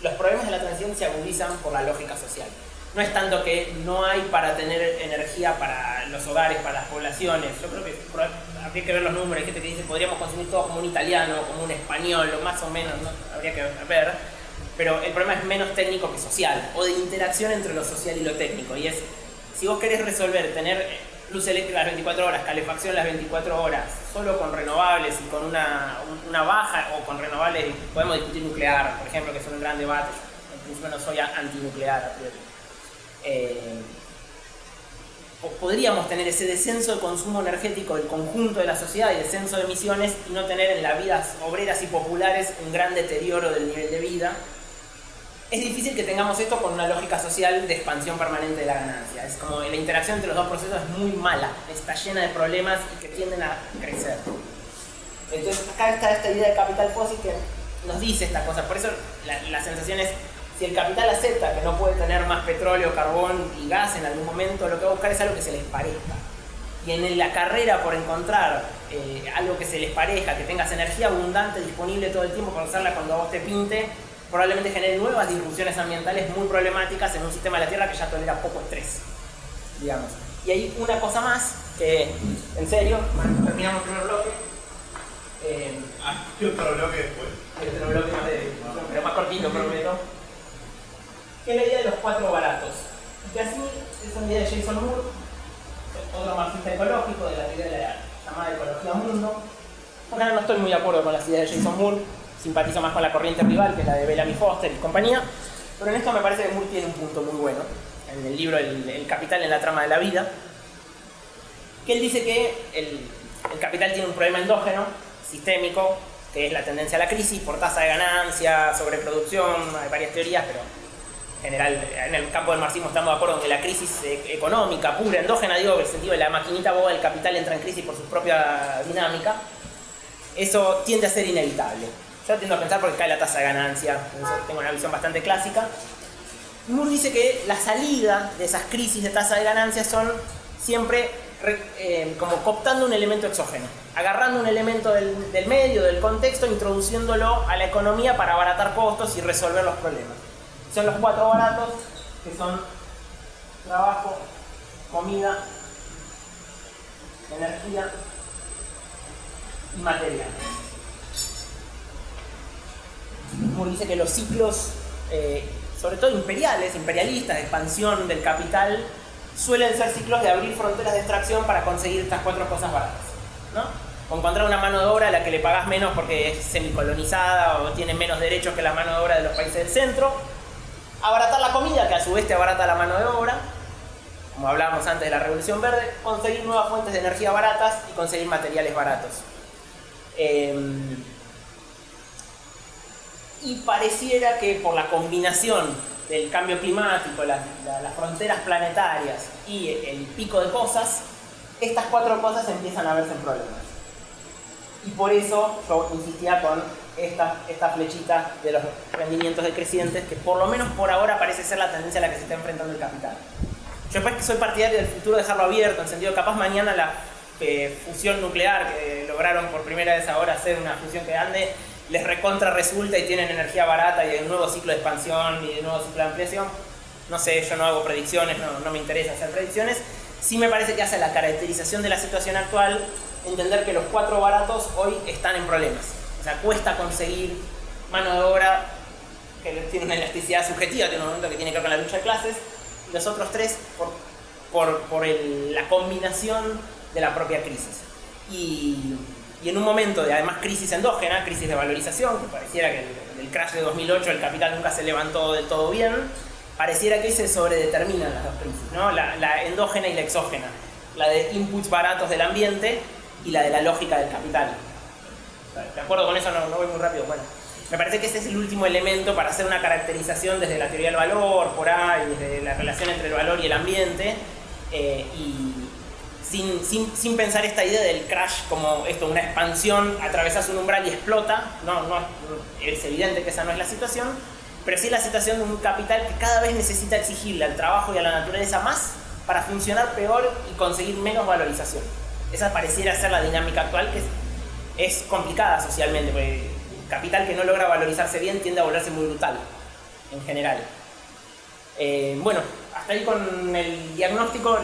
los problemas de la transición se agudizan por la lógica social. No es tanto que no hay para tener energía para los hogares, para las poblaciones. Yo creo que habría que ver los números. Hay gente que dice podríamos consumir todo como un italiano, como un español, o más o menos, ¿no? Habría que ver. Pero el problema es menos técnico que social, o de interacción entre lo social y lo técnico. Y es, si vos querés resolver tener luz eléctrica las 24 horas, calefacción las 24 horas, solo con renovables y con una baja, o con renovables, podemos discutir nuclear, por ejemplo, que es un gran debate. Yo, en principio no soy antinuclear a priori. Podríamos tener ese descenso de consumo energético del conjunto de la sociedad y descenso de emisiones y no tener en las vidas obreras y populares un gran deterioro del nivel de vida. Es difícil que tengamos esto con una lógica social de expansión permanente de la ganancia. Es como la interacción entre los dos procesos es muy mala, está llena de problemas y que tienden a crecer. Entonces acá está esta idea de capital fósil que nos dice esta cosa. Por eso la sensación es, si el capital acepta que no puede tener más petróleo, carbón y gas en algún momento, lo que va a buscar es algo que se les parezca. Y en la carrera por encontrar algo que se les parezca, que tengas energía abundante disponible todo el tiempo para usarla cuando a vos te pinte, probablemente genere nuevas disrupciones ambientales muy problemáticas en un sistema de la Tierra que ya tolera poco estrés, digamos. Y hay una cosa más que, en serio, terminamos el primer bloque. ¿Qué otro bloque después? El otro bloque más pero más cortito, prometo. Que es la idea de los 4 baratos. Y que así es una idea de Jason Moore, otro marxista ecológico de la teoría de la llamada ecología mundo. Bueno, no estoy muy de acuerdo con las ideas de Jason Moore, simpatizo más con la corriente rival, que es la de Bellamy Foster y compañía, pero en esto me parece que Moore tiene un punto muy bueno, en el libro El capital en la trama de la vida, que él dice que el capital tiene un problema endógeno, sistémico, que es la tendencia a la crisis por tasa de ganancia, sobreproducción, hay varias teorías, pero en general en el campo del marxismo estamos de acuerdo en que la crisis económica, pura, endógena, digo, en el sentido de la maquinita boba del capital entra en crisis por su propia dinámica, eso tiende a ser inevitable. Yo tiendo a pensar porque cae la tasa de ganancia, tengo una visión bastante clásica. Moore dice que la salida de esas crisis de tasa de ganancia son siempre como cooptando un elemento exógeno, agarrando un elemento del medio, del contexto, introduciéndolo a la economía para abaratar costos y resolver los problemas. Son los 4 baratos, que son trabajo, comida, energía y material. Moore dice que los ciclos, sobre todo imperialistas, de expansión del capital, suelen ser ciclos de abrir fronteras de extracción para conseguir estas 4 cosas baratas, ¿no? O encontrar una mano de obra a la que le pagás menos porque es semicolonizada o tiene menos derechos que la mano de obra de los países del centro. Abaratar la comida, que a su vez te abarata la mano de obra, como hablábamos antes de la Revolución Verde, conseguir nuevas fuentes de energía baratas y conseguir materiales baratos. Y pareciera que por la combinación del cambio climático, las fronteras planetarias y el pico de cosas, estas 4 cosas empiezan a verse en problemas. Y por eso yo insistía con esta flechita de los rendimientos decrecientes, que por lo menos por ahora parece ser la tendencia a la que se está enfrentando el capital. Yo después que soy partidario del futuro dejarlo abierto, en sentido capaz mañana la fusión nuclear que lograron por primera vez ahora hacer una fusión que ande, les recontra resulta y tienen energía barata y hay un nuevo ciclo de expansión y un nuevo ciclo de ampliación. No sé, yo no hago predicciones, no me interesa hacer predicciones. Sí me parece que hace la caracterización de la situación actual entender que los 4 baratos hoy están en problemas. O sea, cuesta conseguir mano de obra que tiene una elasticidad subjetiva, tiene un momento que tiene que ver con la lucha de clases, y los otros 3 por la combinación de la propia crisis. Y en un momento de además crisis endógena, crisis de valorización, que pareciera que del crash de 2008 el capital nunca se levantó del todo bien, pareciera que hoy se sobredeterminan las 2 crisis, ¿no? La endógena y la exógena, la de inputs baratos del ambiente y la de la lógica del capital. ¿De acuerdo con eso? No voy muy rápido. Bueno, me parece que ese es el último elemento para hacer una caracterización desde la teoría del valor, por ahí, desde la relación entre el valor y el ambiente, y sin pensar esta idea del crash como esto, una expansión, atravesas un umbral y explota. No, es evidente que esa no es la situación, pero sí es la situación de un capital que cada vez necesita exigirle al trabajo y a la naturaleza más para funcionar peor y conseguir menos valorización. Esa pareciera ser la dinámica actual, que es complicada socialmente, porque capital que no logra valorizarse bien tiende a volverse muy brutal, en general. Bueno, hasta ahí con el diagnóstico.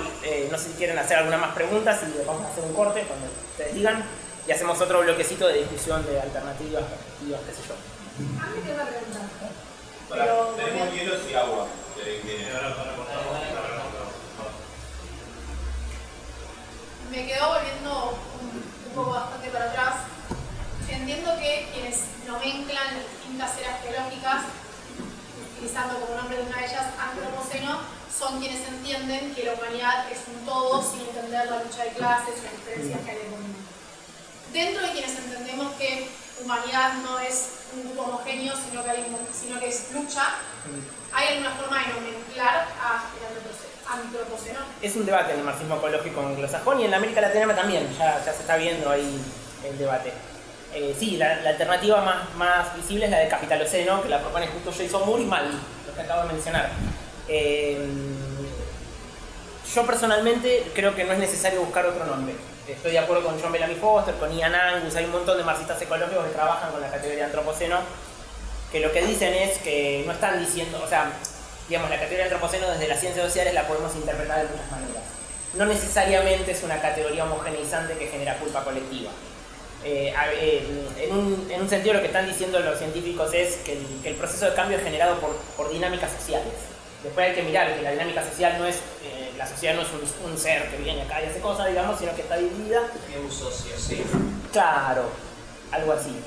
No sé si quieren hacer alguna más preguntas y vamos a hacer un corte cuando ustedes digan y hacemos otro bloquecito de discusión de alternativas, perspectivas, qué sé yo. A mí me queda una pregunta. Tenemos hielos y agua. Me quedó volviendo un poco bastante para atrás. Entiendo que quienes nomenclan las distintas eras geológicas, utilizando como nombre de una de ellas antropoceno, son quienes entienden que la humanidad es un todo sin entender la lucha de clases y las diferencias que hay de mundo. Dentro de quienes entendemos que humanidad no es un grupo homogéneo, sino que es lucha, ¿hay alguna forma de nomenclar al antropoceno? Es un debate en el marxismo ecológico anglosajón y en la América Latina también, ya se está viendo ahí el debate. Sí, la alternativa más visible es la de Capitaloceno, que la propone justo Jason Moore y Malli, lo que acabo de mencionar. Yo personalmente creo que no es necesario buscar otro nombre. Estoy de acuerdo con John Bellamy Foster, con Ian Angus, hay un montón de marxistas ecológicos que trabajan con la categoría de antropoceno, que lo que dicen es que no están diciendo, o sea, digamos, la categoría de antropoceno desde las ciencias sociales la podemos interpretar de muchas maneras. No necesariamente es una categoría homogeneizante que genera culpa colectiva. En un sentido lo que están diciendo los científicos es que el proceso de cambio es generado por dinámicas sociales. Después hay que mirar que la dinámica social no es, la sociedad no es un ser que viene acá y hace cosas, digamos, sino que está dividida. Es un socio, sí. Claro, algo así.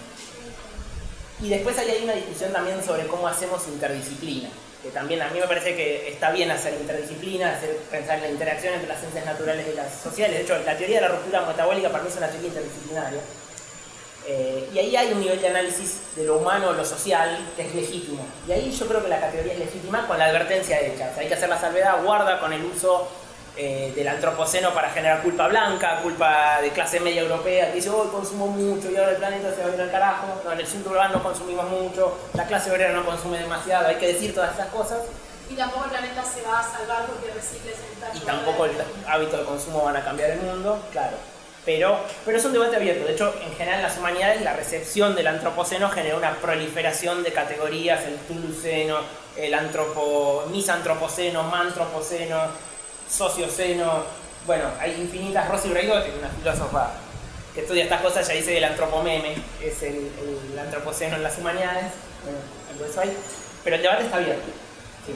Y después hay una discusión también sobre cómo hacemos interdisciplina, que también a mí me parece que está bien hacer interdisciplina, pensar en la interacción entre las ciencias naturales y las sociales. De hecho, la teoría de la ruptura metabólica para mí es una teoría interdisciplinaria. Y ahí hay un nivel de análisis de lo humano o lo social que es legítimo. Y ahí yo creo que la categoría es legítima con la advertencia hecha. O sea, hay que hacer la salvedad, guarda con el uso del antropoceno para generar culpa blanca, culpa de clase media europea, que dice, hoy consumo mucho y ahora el planeta se va a ir al carajo. No, en el sur urbano no consumimos mucho, la clase obrera no consume demasiado, hay que decir todas esas cosas. Y tampoco el planeta se va a salvar porque recicles el tallo. Y tampoco el hábito de consumo van a cambiar el mundo, claro. Pero es un debate abierto. De hecho, en general en las humanidades la recepción del antropoceno generó una proliferación de categorías, el tuluceno, el misantropoceno, mantropoceno, socioceno. Bueno, hay infinitas. Rosy Braidotti, una filósofa que estudia estas cosas, ya dice que el antropomeme es el antropoceno en las humanidades. Bueno, algo de eso hay. Pero el debate está abierto. Sí.